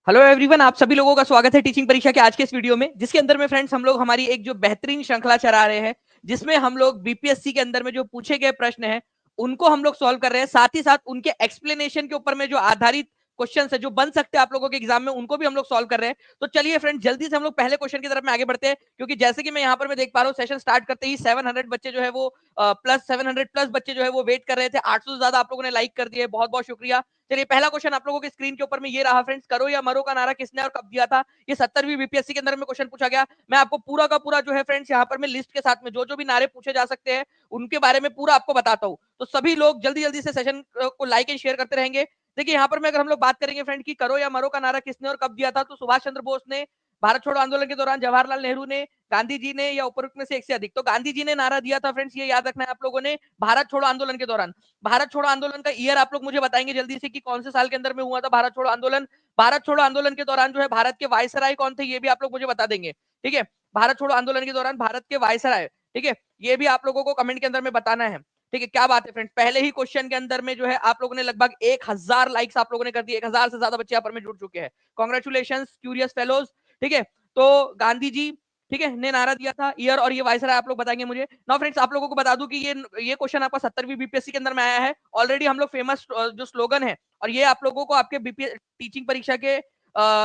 Hello everyone, आप सभी लोगों का स्वागत है टीचिंग परीक्षा के आज के इस वीडियो में, जिसके अंदर में फ्रेंड्स हम लोग हमारी एक जो बेहतरीन श्रृंखला चला रहे हैं, जिसमें हम लोग बीपीएससी के अंदर में जो पूछे गए प्रश्न हैं उनको हम लोग सॉल्व कर रहे हैं। साथ ही साथ उनके एक्सप्लेनेशन के ऊपर में जो आधारित क्वेश्चन है जो बन सकते हैं आप लोगों के एग्जाम में, उनको भी हम लोग सॉल्व कर रहे हैं। तो चलिए फ्रेंड्स, जल्दी से हम लोग पहले क्वेश्चन की तरफ में आगे बढ़ते हैं, क्योंकि जैसे कि मैं यहाँ पर मैं देख पा रहा हूँ सेशन स्टार्ट करते ही 700 बच्चे जो है वो प्लस 700 प्लस बच्चे जो है वो वेट कर रहे थे। 800 से ज्यादा आप लोगों ने लाइक कर दिए, बहुत बहुत शुक्रिया। चलिए, पहला क्वेश्चन आप लोगों के स्क्रीन के ऊपर में ये रहा फ्रेंड्स, करो या मरो का नारा किसने और कब दिया था। ये 70वीं बीपीएससी के अंदर में क्वेश्चन पूछा गया। मैं आपको पूरा का पूरा जो है फ्रेंड्स यहाँ पर मैं लिस्ट के साथ में जो जो भी नारे पूछे जा सकते हैं उनके बारे में पूरा आपको बताता हूँ। तो सभी लोग जल्दी जल्दी से सेशन को लाइक एंड शेयर करते रहेंगे। देखिए, यहाँ पर मैं अगर हम लोग बात करेंगे फ्रेंड की करो या मरो का नारा किसने और कब दिया था, तो सुभाष चंद्र बोस ने, भारत छोड़ो आंदोलन के दौरान जवाहरलाल नेहरू ने, गांधी जी ने, या उपरोक्त में से एक से अधिक। तो गांधी जी ने नारा दिया था फ्रेंड्स, ये याद रखना है आप लोगों ने, भारत छोड़ो आंदोलन के दौरान। भारत छोड़ो आंदोलन का ईयर आप लोग मुझे बताएंगे जल्दी से कि कौन से साल के अंदर में हुआ था भारत छोड़ो आंदोलन। भारत छोड़ो आंदोलन के दौरान जो है भारत के वायसराय कौन थे, ये भी आप लोग मुझे बता देंगे। ठीक है, भारत छोड़ो आंदोलन के दौरान भारत के वायसराय, ठीक है, ये भी आप लोगों को कमेंट के अंदर में बताना है। ठीक है, क्या बात है फ्रेंड, पहले ही क्वेश्चन के अंदर में जो है आप लोगों ने लगभग 1000 लाइक्स आप लोगों ने कर दिए। 1000 से ज्यादा बच्चे यहाँ पर में जुड़ चुके हैं। Congratulation curious fellows. ठीक है, तो गांधी जी, ठीक है, ने नारा दिया था, ईयर और ये वायसराय आप लोग बताएंगे मुझे। नाउ फ्रेंड्स, आप लोगों को बता दूं कि ये क्वेश्चन आपका 70वीं बीपीएससी के अंदर में आया है। ऑलरेडी हम लोग फेमस जो स्लोगन है, और ये आप लोगों को आपके बीपीएस टीचिंग परीक्षा के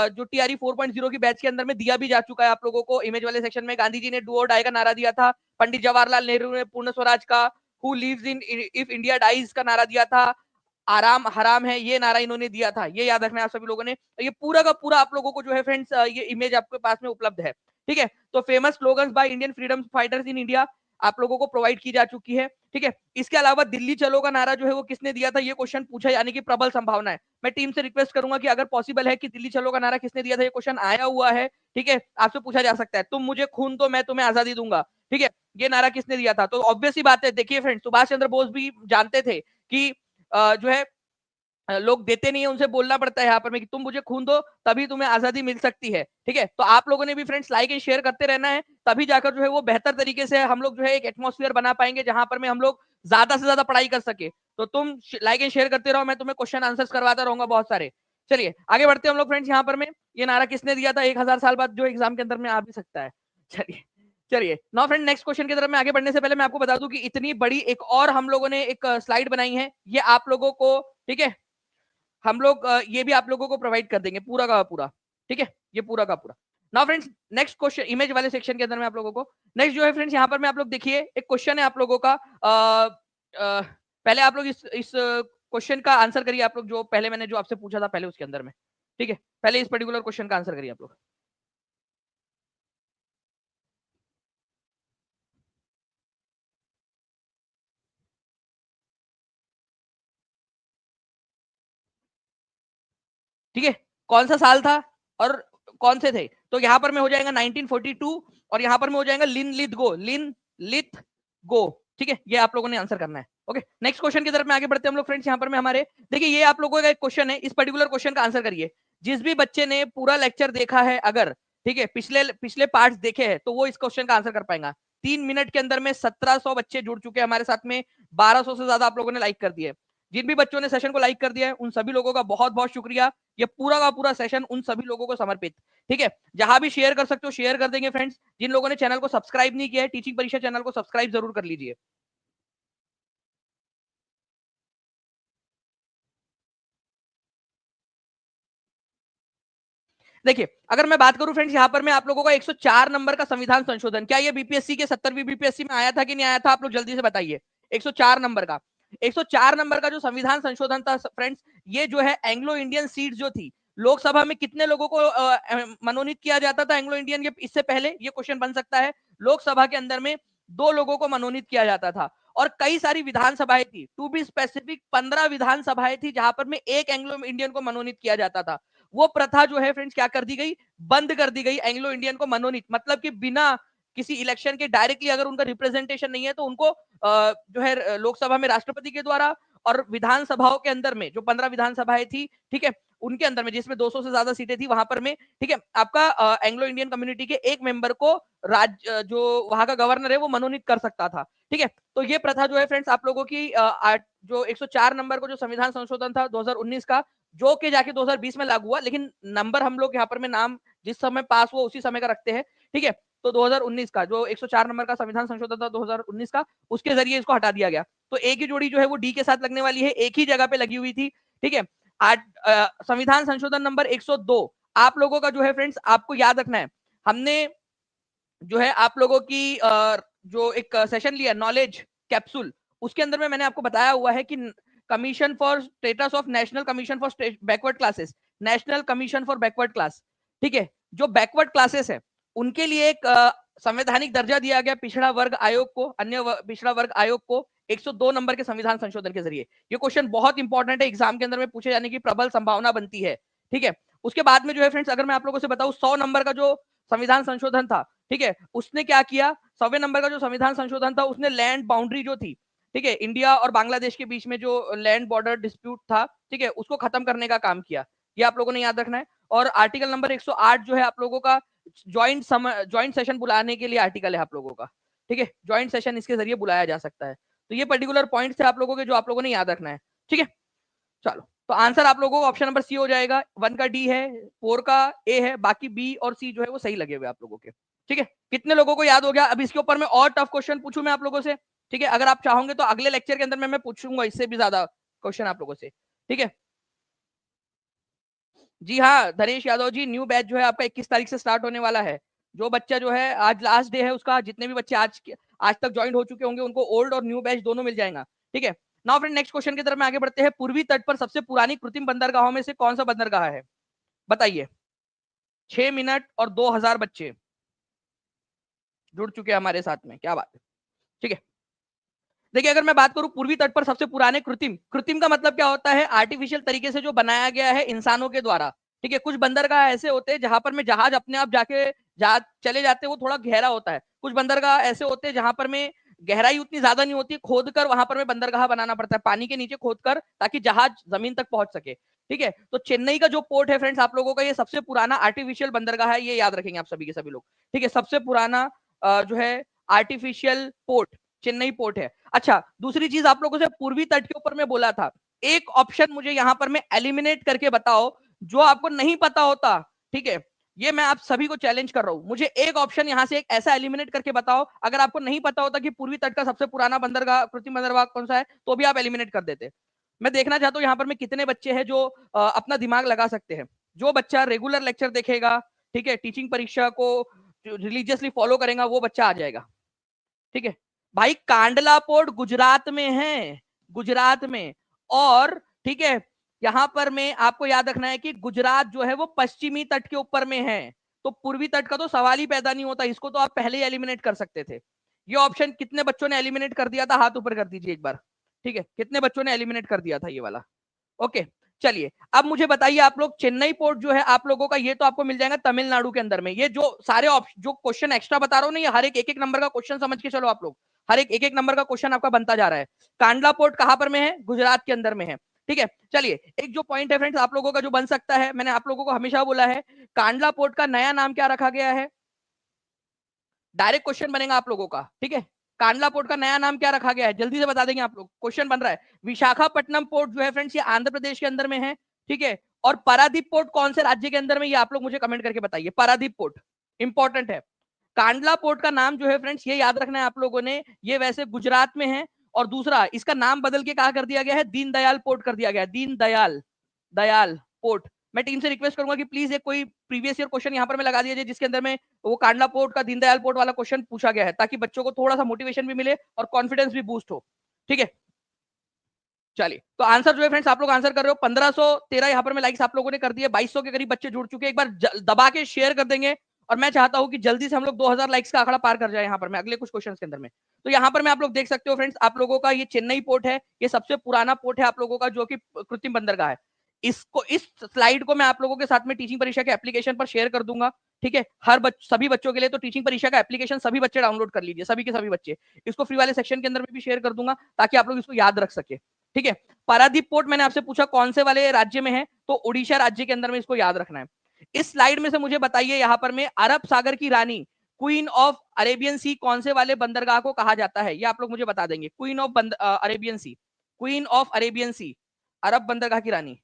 जो टीआरई 4.0 की बैच के अंदर में दिया भी जा चुका है आप लोगों को इमेज वाले सेक्शन में। गांधी जी ने डू और डाई का नारा दिया था। पंडित जवाहरलाल नेहरू ने पूर्ण स्वराज का, who lives in if India dies का नारा दिया था। आराम हराम है, ये नारा इन्होंने दिया था। ये याद रखना है आप सभी लोगों ने। ये पूरा का पूरा आप लोगों को जो है फ्रेंड्स ये इमेज आपके पास में उपलब्ध है। ठीक है, तो famous slogans by Indian freedom fighters in India आप लोगों को प्रोवाइड की जा चुकी है। ठीक है, इसके अलावा दिल्ली चलो का नारा जो है वो किसने दिया था, ये क्वेश्चन पूछा यानी कि प्रबल संभावना है। मैं टीम से रिक्वेस्ट करूंगा कि अगर पॉसिबल है कि दिल्ली चलो का नारा किसने दिया था, ये क्वेश्चन आया हुआ है। ठीक है, आपसे पूछा जा सकता है, तुम मुझे खून दो मैं तुम्हें आजादी दूंगा। ठीक है, ये नारा किसने दिया था, तो ऑब्वियस ही बात है। देखिए फ्रेंड, सुभाष चंद्र बोस भी जानते थे कि जो है लोग देते नहीं है, उनसे बोलना पड़ता है यहाँ पर में कि तुम मुझे खून दो तभी तुम्हें आजादी मिल सकती है। ठीक है, तो आप लोगों ने भी फ्रेंड्स लाइक एंड शेयर करते रहना है, तभी जाकर जो है वो बेहतर तरीके से हम लोग जो है एक एटमॉस्फेयर बना पाएंगे जहां पर में हम लोग ज्यादा से ज्यादा पढ़ाई कर सके। तो तुम लाइक एंड शेयर करते रहो, मैं तुम्हें क्वेश्चन आंसर्स करवाता रहूंगा बहुत सारे। चलिए आगे बढ़ते हैं हम लोग फ्रेंड्स। यहाँ पर में ये नारा किसने दिया था 1000 साल बाद, जो एग्जाम के अंदर में आ भी सकता है। चलिए चलिए नो फ्रेंड, नेक्स्ट क्वेश्चन की तरफ में आगे बढ़ने से पहले मैं आपको बता दूं कि इतनी बड़ी एक और हम लोगों ने एक स्लाइड बनाई है, ये आप लोगों को, ठीक है, हम लोग ये भी आप लोगों को प्रोवाइड कर देंगे पूरा का पूरा। ठीक है, ये पूरा का पूरा। Now friends, next question image वाले सेक्शन के अंदर में आप लोगों को नेक्स्ट जो है फ्रेंड्स यहाँ पर में आप लोग देखिए एक क्वेश्चन है आप लोगों का। पहले आप लोग इस क्वेश्चन का आंसर करिए, आप लोग जो पहले मैंने जो आपसे पूछा था पहले उसके अंदर में। ठीक है, पहले इस पर्टिकुलर क्वेश्चन का आंसर करिए आप लोग। ठीक है, कौन सा साल था और कौन से थे, तो यहां पर में हो जाएगा 1942, और यहां पर में हो जाएगा लिन लिथ गो, लिन लिथ गो। ठीक है, ये आप लोगों ने आंसर करना है। ओके, नेक्स्ट क्वेश्चन की तरफ में आगे बढ़ते हैं हम लोग फ्रेंड्स। यहाँ पर में हमारे देखिए ये आप लोगों का एक क्वेश्चन है, इस पर्टिकुलर क्वेश्चन का आंसर करिए। जिस भी बच्चे ने पूरा लेक्चर देखा है अगर, ठीक है, पिछले पिछले पार्ट्स देखे हैं, तो वो इस क्वेश्चन का आंसर कर पाएगा। 3 मिनट के अंदर में 1700 बच्चे जुड़ चुके हैं हमारे साथ में, 1200 से ज्यादा आप लोगों ने लाइक कर दिए। जिन भी बच्चों ने सेशन को लाइक कर दिया है उन सभी लोगों का बहुत बहुत शुक्रिया। ये पूरा का पूरा सेशन उन सभी लोगों को समर्पित। ठीक है, जहां भी शेयर कर सकते हो शेयर कर देंगे फ्रेंड्स। जिन लोगों ने चैनल को सब्सक्राइब नहीं किया है, टीचिंग परीक्षा चैनल को सब्सक्राइब जरूर कर लीजिए। देखिए, अगर मैं बात करूं फ्रेंड्स यहाँ पर मैं आप लोगों का 104 नंबर का संविधान संशोधन, क्या ये बीपीएससी के 70वीं बीपीएससी में आया था कि नहीं आया था, आप लोग जल्दी से बताइए। 104 नंबर का, 104 नंबर का जो संविधान संशोधन था फ्रेंड्स, ये जो है एंग्लो इंडियन सीट जो थी, लोकसभा में कितने लोगों को मनोनीत किया जाता था एंग्लो इंडियन के, इससे पहले ये क्वेश्चन बन सकता है। लोकसभा के अंदर में 2 लोगों को मनोनीत किया जाता था, और कई सारी विधानसभाएं थी, टू बी स्पेसिफिक 15 विधानसभाएं थी जहां पर में एक एंग्लो इंडियन को मनोनीत किया जाता था। वो प्रथा जो है फ्रेंड्स क्या कर दी गई, बंद कर दी गई। एंग्लो इंडियन को मनोनीत मतलब कि बिना किसी इलेक्शन के डायरेक्टली अगर उनका रिप्रेजेंटेशन नहीं है तो उनको जो है लोकसभा में राष्ट्रपति के द्वारा, और विधानसभाओं के अंदर में जो 15 विधानसभाएं थी, ठीक है, उनके अंदर में जिसमें 200 से ज्यादा सीटें थी वहां पर में, ठीक है, आपका एंग्लो इंडियन कम्युनिटी के एक मेंबर को राज्य जो वहां का गवर्नर है वो मनोनीत कर सकता था। ठीक है, तो ये प्रथा जो है फ्रेंड्स आप लोगों की जो 104 नंबर को जो संविधान संशोधन था 2019 का, जो कि जाके 2020 में लागू हुआ, लेकिन नंबर हम लोग यहाँ पर में नाम जिस समय पास हुआ उसी समय का रखते हैं, ठीक है। तो 2019 का जो 104 नंबर का संविधान संशोधन था 2019 का, उसके जरिए इसको हटा दिया गया। तो एक ही जोड़ी जो है वो डी के साथ लगने वाली है, एक ही जगह पे लगी हुई थी, ठीक है। आज संविधान संशोधन नंबर 102 आप लोगों का जो है फ्रेंड्स, आपको याद रखना है, हमने जो है आप लोगों की जो एक सेशन लिया नॉलेज कैप्सूल, उसके अंदर में मैंने आपको बताया हुआ है कि commission for status of national commission for backward classes, national commission for backward class, ठीक है। जो बैकवर्ड क्लासेस है उनके लिए एक संवैधानिक दर्जा दिया गया पिछड़ा वर्ग आयोग को, अन्य पिछड़ा वर्ग आयोग को 102 नंबर के संविधान संशोधन के जरिए। ये क्वेश्चन बहुत इंपॉर्टेंट है, एग्जाम के अंदर में पूछे जाने की प्रबल संभावना बनती है, ठीक है। उसके बाद में जो है फ्रेंड्स, अगर मैं आप लोगों से बताऊं 100 नंबर का जो संविधान संशोधन था, ठीक है, उसने क्या किया, 100वें नंबर का जो संविधान संशोधन था उसने लैंड बाउंड्री जो थी, ठीक है, इंडिया और बांग्लादेश के बीच में जो लैंड बॉर्डर डिस्प्यूट था, ठीक है, उसको खत्म करने का काम किया। ये आप लोगों ने याद रखना है। और आर्टिकल नंबर 108 जो है आप लोगों का ज्वाइंट सेशन बुलाने के लिए आर्टिकल है आप लोगों का, ठीक है, ज्वाइंट सेशन इसके जरिए बुलाया जा सकता है। तो ये पर्टिकुलर पॉइंट्स है आप लोगों के जो आप लोगों ने याद रखना है, ठीक है। चलो, तो आंसर आप लोगों को ऑप्शन नंबर सी हो जाएगा, 1 का डी है, 4 का ए है, बाकी बी और सी जो है वो सही लगे हुए आप लोगों के, ठीक है। कितने लोगों को याद हो गया? अब इसके ऊपर में और टफ क्वेश्चन पूछूं मैं आप लोगों से, ठीक है, अगर आप चाहोगे तो अगले लेक्चर के अंदर मैं पूछूंगा इससे भी ज्यादा क्वेश्चन आप लोगों से, ठीक है। जी हाँ धनेश यादव जी, न्यू बैच जो है आपका 21 तारीख से स्टार्ट होने वाला है। जो बच्चा जो है, आज लास्ट डे है उसका, जितने भी बच्चे आज तक ज्वाइन हो चुके होंगे उनको ओल्ड और न्यू बैच दोनों मिल जाएगा, ठीक है। नाउ फ्रेंड, नेक्स्ट क्वेश्चन की तरफ में आगे बढ़ते हैं। पूर्वी तट पर सबसे पुरानी कृत्रिम बंदरगाहों में से कौन सा बंदरगाह है? बताइए। 6 मिनट और 2000 बच्चे जुड़ चुके हैं हमारे साथ में, क्या बात है, ठीक है। देखिए, अगर मैं बात करूं पूर्वी तट पर सबसे पुराने कृत्रिम, कृत्रिम का मतलब क्या होता है? आर्टिफिशियल तरीके से जो बनाया गया है इंसानों के द्वारा, ठीक है। कुछ बंदरगाह ऐसे होते हैं जहां पर में जहाज अपने आप जाके चले जाते हैं, वो थोड़ा गहरा होता है। कुछ बंदरगाह ऐसे होते हैं जहां पर में गहराई उतनी ज्यादा नहीं होती, खोद कर वहां पर में बंदरगाह बनाना पड़ता है, पानी के नीचे खोद कर, ताकि जहाज जमीन तक पहुंच सके, ठीक है। तो चेन्नई का जो पोर्ट है फ्रेंड्स आप लोगों का, ये सबसे पुराना आर्टिफिशियल बंदरगाह है, ये याद रखेंगे आप सभी के सभी लोग, ठीक है। सबसे पुराना जो है आर्टिफिशियल पोर्ट चेन्नई पोर्ट है। अच्छा, दूसरी चीज आप लोगों से पूर्वी तट के ऊपर में बोला था, एक ऑप्शन मुझे यहां पर मैं एलिमिनेट करके बताओ जो आपको नहीं पता होता, ठीक है। ये मैं आप सभी को चैलेंज कर रहा हूं, मुझे एक ऑप्शन यहां से एक ऐसा एलिमिनेट करके बताओ, अगर आपको नहीं पता होता कि पूर्वी तट का सबसे पुराना बंदरगाह कृत्रिम बंदरगाह कौन सा है, तो भी आप एलिमिनेट कर देते। मैं देखना चाहता हूं यहां पर में कितने बच्चे हैं जो अपना दिमाग लगा सकते हैं। जो बच्चा रेगुलर लेक्चर देखेगा, ठीक है, टीचिंग परीक्षा को रिलीजियसली फॉलो करेगा, वो बच्चा आ जाएगा, ठीक है। भाई कांडला पोर्ट गुजरात में है, गुजरात में। और ठीक है, यहां पर में आपको याद रखना है कि गुजरात जो है वो पश्चिमी तट के ऊपर में है, तो पूर्वी तट का तो सवाल ही पैदा नहीं होता, इसको तो आप पहले ही एलिमिनेट कर सकते थे। ये ऑप्शन कितने बच्चों ने एलिमिनेट कर दिया था? हाथ ऊपर कर दीजिए एक बार, ठीक है, कितने बच्चों ने एलिमिनेट कर दिया था ये वाला? ओके, चलिए अब मुझे बताइए आप लोग, चेन्नई पोर्ट जो है आप लोगों का, ये तो आपको मिल जाएगा तमिलनाडु के अंदर में। ये जो सारे जो क्वेश्चन एक्स्ट्रा बता रहा हूं ना, ये हर एक एक नंबर का क्वेश्चन समझ के चलो आप लोग, हर एक एक नंबर का क्वेश्चन आपका बनता जा रहा है। कांडला पोर्ट कहां पर में है? गुजरात के अंदर में है, ठीक है। चलिए, एक जो पॉइंट है फ्रेंड्स आप लोगों का जो बन सकता है, मैंने आप लोगों को हमेशा बोला है, कांडला पोर्ट का नया नाम क्या रखा गया है? डायरेक्ट क्वेश्चन बनेगा आप लोगों का, ठीक है। कांडला पोर्ट का नया नाम क्या रखा गया है? जल्दी से बता देंगे आप लोग, क्वेश्चन बन रहा है। विशाखापट्टनम पोर्ट जो है फ्रेंड्स, ये आंध्र प्रदेश के अंदर में है, ठीक है। और पारादीप पोर्ट कौन से राज्य के अंदर में? ये आप लोग मुझे कमेंट करके बताइए। पारादीप पोर्ट इंपॉर्टेंट है। कांडला पोर्ट का नाम जो है फ्रेंड्स, ये याद रखना है आप लोगों ने, ये वैसे गुजरात में है। और दूसरा, इसका नाम बदल के कहा कर दिया गया है? दीनदयाल पोर्ट कर दिया गया है, दीनदयाल दयाल पोर्ट। मैं टीम से रिक्वेस्ट करूंगा कि प्लीज एक कोई प्रीवियस ईयर क्वेश्चन यहाँ पर मैं लगा दिया जाए, जिसके अंदर में वो कांडला पोर्ट का दीनदयाल पोर्ट वाला क्वेश्चन पूछा गया है, ताकि बच्चों को थोड़ा सा मोटिवेशन भी मिले और कॉन्फिडेंस भी बूस्ट हो, ठीक है। चलिए, तो आंसर जो है फ्रेंड्स आप लोग आंसर कर रहे हो, 1513 यहाँ पर मैं लाइक्स आप लोगों ने कर दिए, 2200 के करीब बच्चे जुड़ चुके हैं। एक बार दबा के शेयर कर देंगे, और मैं चाहता हूं कि जल्दी से हम लोग 2000 लाइक्स का आंकड़ा पार कर जाए यहाँ पर मैं अगले कुछ क्वेश्चन के अंदर में। तो यहाँ पर मैं आप लोग देख सकते हो फ्रेंड्स, आप लोगों का ये चेन्नई पोर्ट है, ये सबसे पुराना पोर्ट है आप लोगों का, जो कि कृत्रिम बंदरगाह है। इसको, इस स्लाइड को मैं आप लोगों के साथ में टीचिंग परीक्षा के एप्लीकेशन पर शेयर कर दूंगा, ठीक है। सभी बच्चों के लिए, तो टीचिंग परीक्षा का एप्लीकेशन सभी बच्चे डाउनलोड कर लीजिए, सभी के सभी बच्चे। इसको फ्री वाले सेक्शन के अंदर में भी शेयर कर दूंगा, ताकि आप लोग इसको याद रख सके, ठीक है। पारादीप पोर्ट मैंने आपसे पूछा कौन से वाले राज्य में है, तो उड़ीसा राज्य के अंदर में इसको याद रखना है। इस स्लाइड में से मुझे बताइए, यहां पर में अरब सागर की रानी, क्वीन ऑफ अरेबियन सी, कौन से वाले बंदरगाह को कहा जाता है? ये आप लोग मुझे बता देंगे। Queen of Arabian sea, queen of Arabian sea, अरब बंदरगाह की रानी।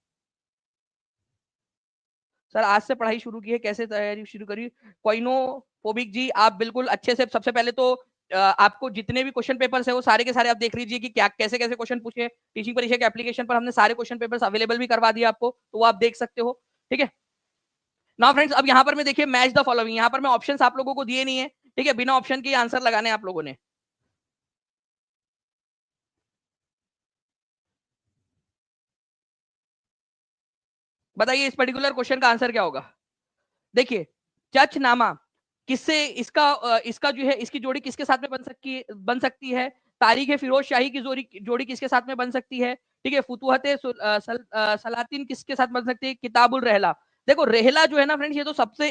सर आज से पढ़ाई शुरू की है, कैसे तैयारी शुरू करी? कोइनोफोबिक जी, आप बिल्कुल अच्छे से, सबसे पहले तो आपको जितने भी क्वेश्चन पेपर्स है वो सारे के सारे आप देख लीजिए कि क्या कैसे कैसे क्वेश्चन पूछे। टीचिंग परीक्षा के एप्लीकेशन पर हमने सारे क्वेश्चन पेपर्स अवेलेबल भी करवा दिए आपको, तो वो आप देख सकते हो। ठीक है नाउ फ्रेंड्स, अब यहाँ पर मैं देखिए मैच द फॉलोइंग, यहाँ पर मैं ऑप्शंस आप लोगों को दिए नहीं है। ठीक है, बिना ऑप्शन के आंसर लगाने आप लोगों ने। बताइए इस पर्टिकुलर क्वेश्चन का आंसर क्या होगा? देखिए, चचनामा किससे, इसका जो है इसकी जोड़ी किसके साथ में बन सकती है? तारीख फिरोज शाही की जोड़ी किसके साथ में बन सकती है? ठीक है, सलातीन किसके साथ बन सकती है? किताबुल रहला। देखो रेहला जो है ना फ्रेंड्स, ये तो सबसे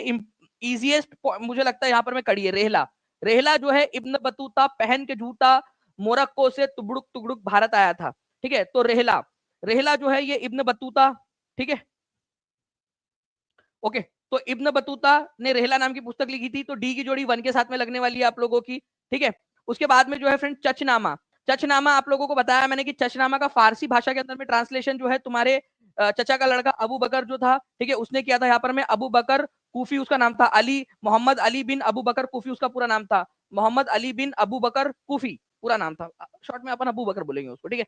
इजीएस्ट मुझे लगता है यहाँ पर मैं कड़ी है। रेहला, रेहला जो है इब्न बतूता पहन के जूता मोरक्को से तुबड़ुक तुबड़ुक भारत आया था। ठीक है, तो रेहला, रेहला जो है ये इब्न बतूता। ठीक है, ओके, तो इब्न बतूता ने रेहला नाम की पुस्तक लिखी थी, तो डी की जोड़ी 1 के साथ में लगने वाली है आप लोगों की। ठीक है, उसके बाद में जो है फ्रेंड चचनामा, चचनामा आप लोगों को बताया मैंने कि चचनामा का फारसी भाषा के अंदर में ट्रांसलेशन जो है तुम्हारे चचा का लड़का अबू बकर जो था, ठीक है, उसने किया था। यहाँ पर में अबू बकर कूफी उसका नाम था, अली मोहम्मद अली बिन अबू बकर कूफी उसका पूरा नाम था, मोहम्मद अली बिन अबू बकर कूफी पूरा नाम था, शॉर्ट में अपन अबू बकर बोलेंगे उसको। ठीक है,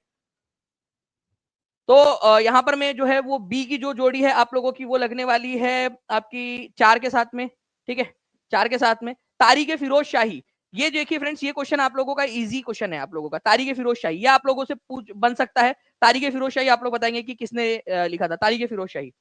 तो यहाँ पर में जो है वो बी की जो जोड़ी है आप लोगों की वो लगने वाली है आपकी 4 के साथ में। ठीक है, 4 के साथ में तारीख फिरोज शाही, ये देखिए फ्रेंड्स, ये क्वेश्चन आप लोगों का इजी क्वेश्चन है आप लोगों का। तारीख फिरोज शाही ये आप लोगों से पूछ बन सकता है। तारीख फिरोज शाही आप लोग बताएंगे कि किसने लिखा था तारीख फिरोज शाही?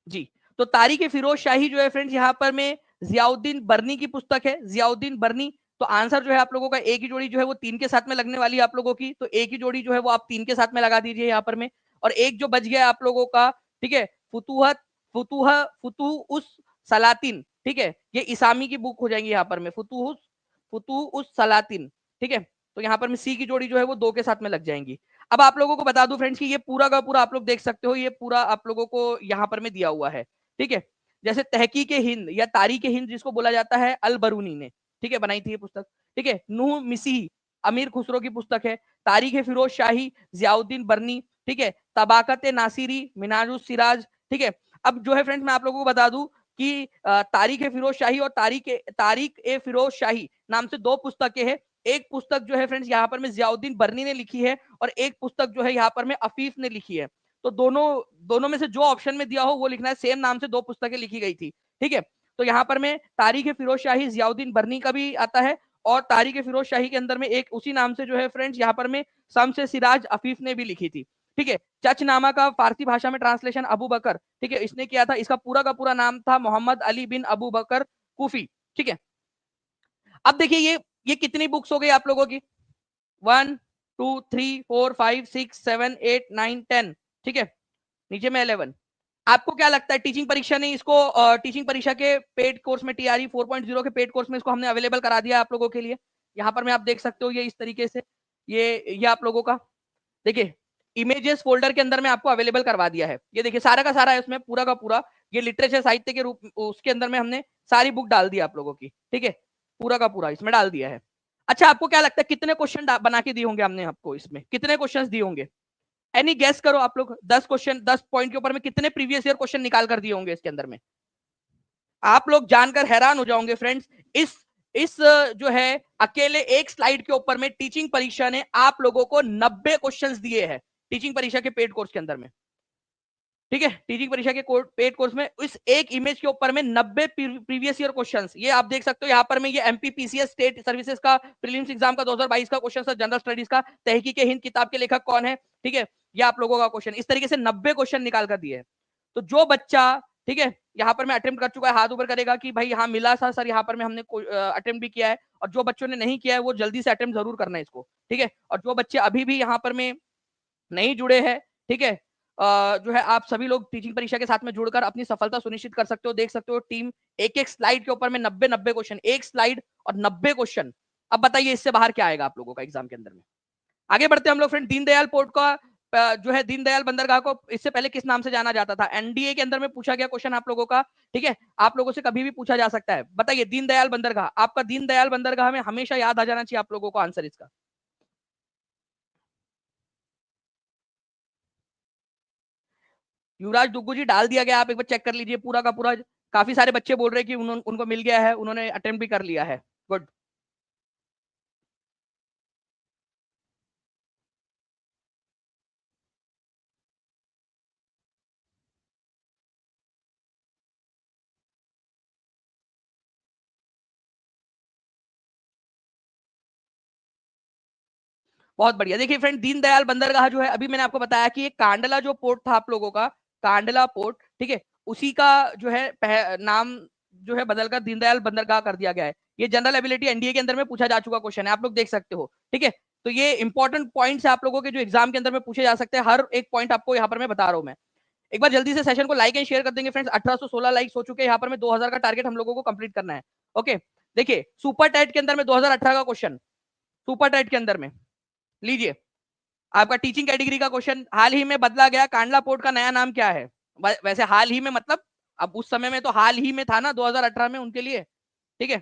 जी, तो तारीख फिरोज शाही जो है फ्रेंड्स यहाँ पर में जियाउद्दीन बर्नी की पुस्तक है, जियाउद्दीन बर्नी। तो आंसर जो है आप लोगों का ए की जोड़ी जो है वो 3 के साथ में लगने वाली है आप लोगों की, तो ए की जोड़ी जो है वो आप 3 के साथ में लगा दीजिए यहाँ पर में। और एक जो बच गया आप लोगों का, ठीक है, फुतूहत फुतूह फुतूह उस सलातिन, ठीक है, ये इसामी की बुक हो जाएंगी यहाँ पर में, फुतूह उस सलातिन। ठीक है, तो यहाँ पर में सी की जोड़ी जो है वो 2 के साथ में लग जाएंगी। अब आप लोगों को बता दूं फ्रेंड्स कि ये पूरा का पूरा आप लोग देख सकते हो, ये पूरा आप लोगों को यहाँ पर में दिया हुआ है। ठीक है, जैसे तहकीक हिंद या तारीख हिंद जिसको बोला जाता है, अल बरूनी ने, ठीक है, बनाई थी ये पुस्तक। ठीक है, नूह मिसी अमीर खुसरो की पुस्तक है। तारीख फिरोज शाही जियाउद्दीन बर्नी। ठीक है, तबाकत नासिरी मिनाजुस सिराज। ठीक है, अब जो है फ्रेंड्स मैं आप लोगों को बता दूं कि तारीख फिरोज शाही और तारीख ए फिरोज शाही नाम से 2 पुस्तकें हैं। एक पुस्तक जो है फ्रेंड्स यहाँ पर में जियाउद्दीन बर्नी ने लिखी है, और एक पुस्तक जो है यहाँ पर में अफीफ ने लिखी है। तो दोनों दोनों में से जो ऑप्शन में दिया हो वो लिखना है। सेम नाम से 2 पुस्तकें लिखी गई थी। ठीक है, तो यहाँ पर में तारीख फिरोज शाही जियाउद्दीन बर्नी का भी आता है, और तारीख फिरोज शाही के अंदर में एक उसी नाम से जो है फ्रेंड्स यहाँ पर में शम्स सिराज अफीफ ने भी लिखी थी। ठीक है, चचनामा का फारसी भाषा में ट्रांसलेशन अबू बकर, ठीक है, इसने किया था। इसका पूरा का पूरा नाम था मोहम्मद अली बिन अबू बकर कूफी। ठीक है, अब देखिए ये कितनी बुक्स हो गई आप लोगों की? 1 2 3 4 5 6 7 8 9 10। ठीक है, नीचे में 11। आपको क्या लगता है टीचिंग परीक्षा ने इसको टीचिंग परीक्षा के पेड कोर्स में, टीआरई 4.0 के पेड कोर्स में इसको हमने अवेलेबल करा दिया आप लोगों के लिए। यहाँ पर मैं आप देख सकते हो ये इस तरीके से, ये आप लोगों का देखिए इमेजेस फोल्डर के अंदर में आपको अवेलेबल करवा दिया है। ये देखिए सारा का सारा है उसमें, पूरा का पूरा ये लिटरेचर साहित्य के रूप उसके अंदर में हमने सारी बुक डाल दी आप लोगों की। ठीक है, पूरा का पूरा इसमें डाल दिया है। अच्छा, आपको क्या लगता है कितने क्वेश्चन बना के दिए होंगे हमने आपको? इसमें कितने क्वेश्चन दिए होंगे? एनी गेस करो आप लोग। 10 क्वेश्चन, 10 पॉइंट के ऊपर में कितने प्रीवियस ईयर क्वेश्चन निकाल कर दिए होंगे इसके अंदर में? आप लोग जानकर हैरान हो जाओगे फ्रेंड्स, इस जो है अकेले एक स्लाइड के ऊपर में टीचिंग परीक्षा ने आप लोगों को 90 क्वेश्चंस दिए हैं टीचिंग परीक्षा के पेड कोर्स के अंदर में। ठीक है, टीचिंग परीक्षा के पेड कोर्स में इस एक इमेज के ऊपर में 90 प्रीवियस ईयर क्वेश्चंस, ये आप देख सकते हो यहाँ पर में। ये एमपीपीसीएस स्टेट सर्विसेज का प्रीलिम्स एग्जाम का 2022 का क्वेश्चन था, जनरल स्टडीज का, तहकीक हिंद किताब के लेखक कौन है। ठीक है, ये आप लोगों का क्वेश्चन इस तरीके से 90 क्वेश्चन निकाल कर दिए। तो जो बच्चा, ठीक है, यहाँ पर मैं अटेम्प्ट कर चुका है, हाथ ऊपर करेगा कि भाई यहाँ मिला था सर, यहाँ पर में हमने अटेम्प्ट भी किया है। और जो बच्चों ने नहीं किया है वो जल्दी से अटेम्प्ट जरूर करना है इसको। ठीक है, और जो बच्चे अभी भी यहाँ पर में नहीं जुड़े हैं, ठीक है, जो है आप सभी लोग टीचिंग परीक्षा के साथ में जुड़कर अपनी सफलता सुनिश्चित कर सकते हो। देख सकते हो टीम एक एक स्लाइड के ऊपर में 90 क्वेश्चन, एक स्लाइड और 90 क्वेश्चन। अब बताइए इससे बाहर क्या आएगा आप लोगों का एग्जाम के अंदर में? आगे बढ़ते हैं हम लोग फ्रेंड। दीनदयाल पोर्ट का जो है दीनदयाल बंदरगाह को इससे पहले किस नाम से जाना जाता था? एनडीए के अंदर में पूछा गया क्वेश्चन आप लोगों का, ठीक है, आप लोगों से कभी भी पूछा जा सकता है। बताइए दीनदयाल बंदरगाह, आपका दीनदयाल बंदरगाह में हमेशा याद आ जाना चाहिए आप लोगों को आंसर इसका। युवराज दुग्गू जी डाल दिया गया, आप एक बार चेक कर लीजिए पूरा का पूरा। काफी सारे बच्चे बोल रहे हैं कि उनको मिल गया है, उन्होंने अटेम्प्ट भी कर लिया है। गुड। बहुत बढ़िया। देखिए फ्रेंड, दीनदयाल बंदरगाह जो है, अभी मैंने आपको बताया कि ये कांडला जो पोर्ट था आप लोगों का, कांडला पोर्ट, ठीक है, उसी का जो है नाम जो है बदलकर दीनदयाल बंदरगाह कर दिया गया है। ये जनरल एबिलिटी एनडीए के अंदर में पूछा जा चुका क्वेश्चन है, आप लोग देख सकते हो, ठीक है। तो ये इंपॉर्टेंट पॉइंट्स आप लोगों के जो एग्जाम के अंदर में पूछे जा सकते हैं, हर एक पॉइंट आपको यहाँ पर मैं बता रहा हूँ मैं। एक बार जल्दी से सेशन को लाइक एंड शेयर कर देंगे फ्रेंड्स। 1816 लाइक्स हो चुके हैं यहाँ पर में, 2000 का टारगेट हम लोगों को कंप्लीट करना है। ओके, देखिए सुपर टेट के अंदर में 2018 का क्वेश्चन, सुपर टेट के अंदर में लीजिए, आपका टीचिंग कैटेगरी का क्वेश्चन, हाल ही में बदला गया कांडला पोर्ट का नया नाम क्या है? वैसे हाल ही में मतलब अब उस समय में तो हाल ही में था ना 2018 में उनके लिए, ठीक है।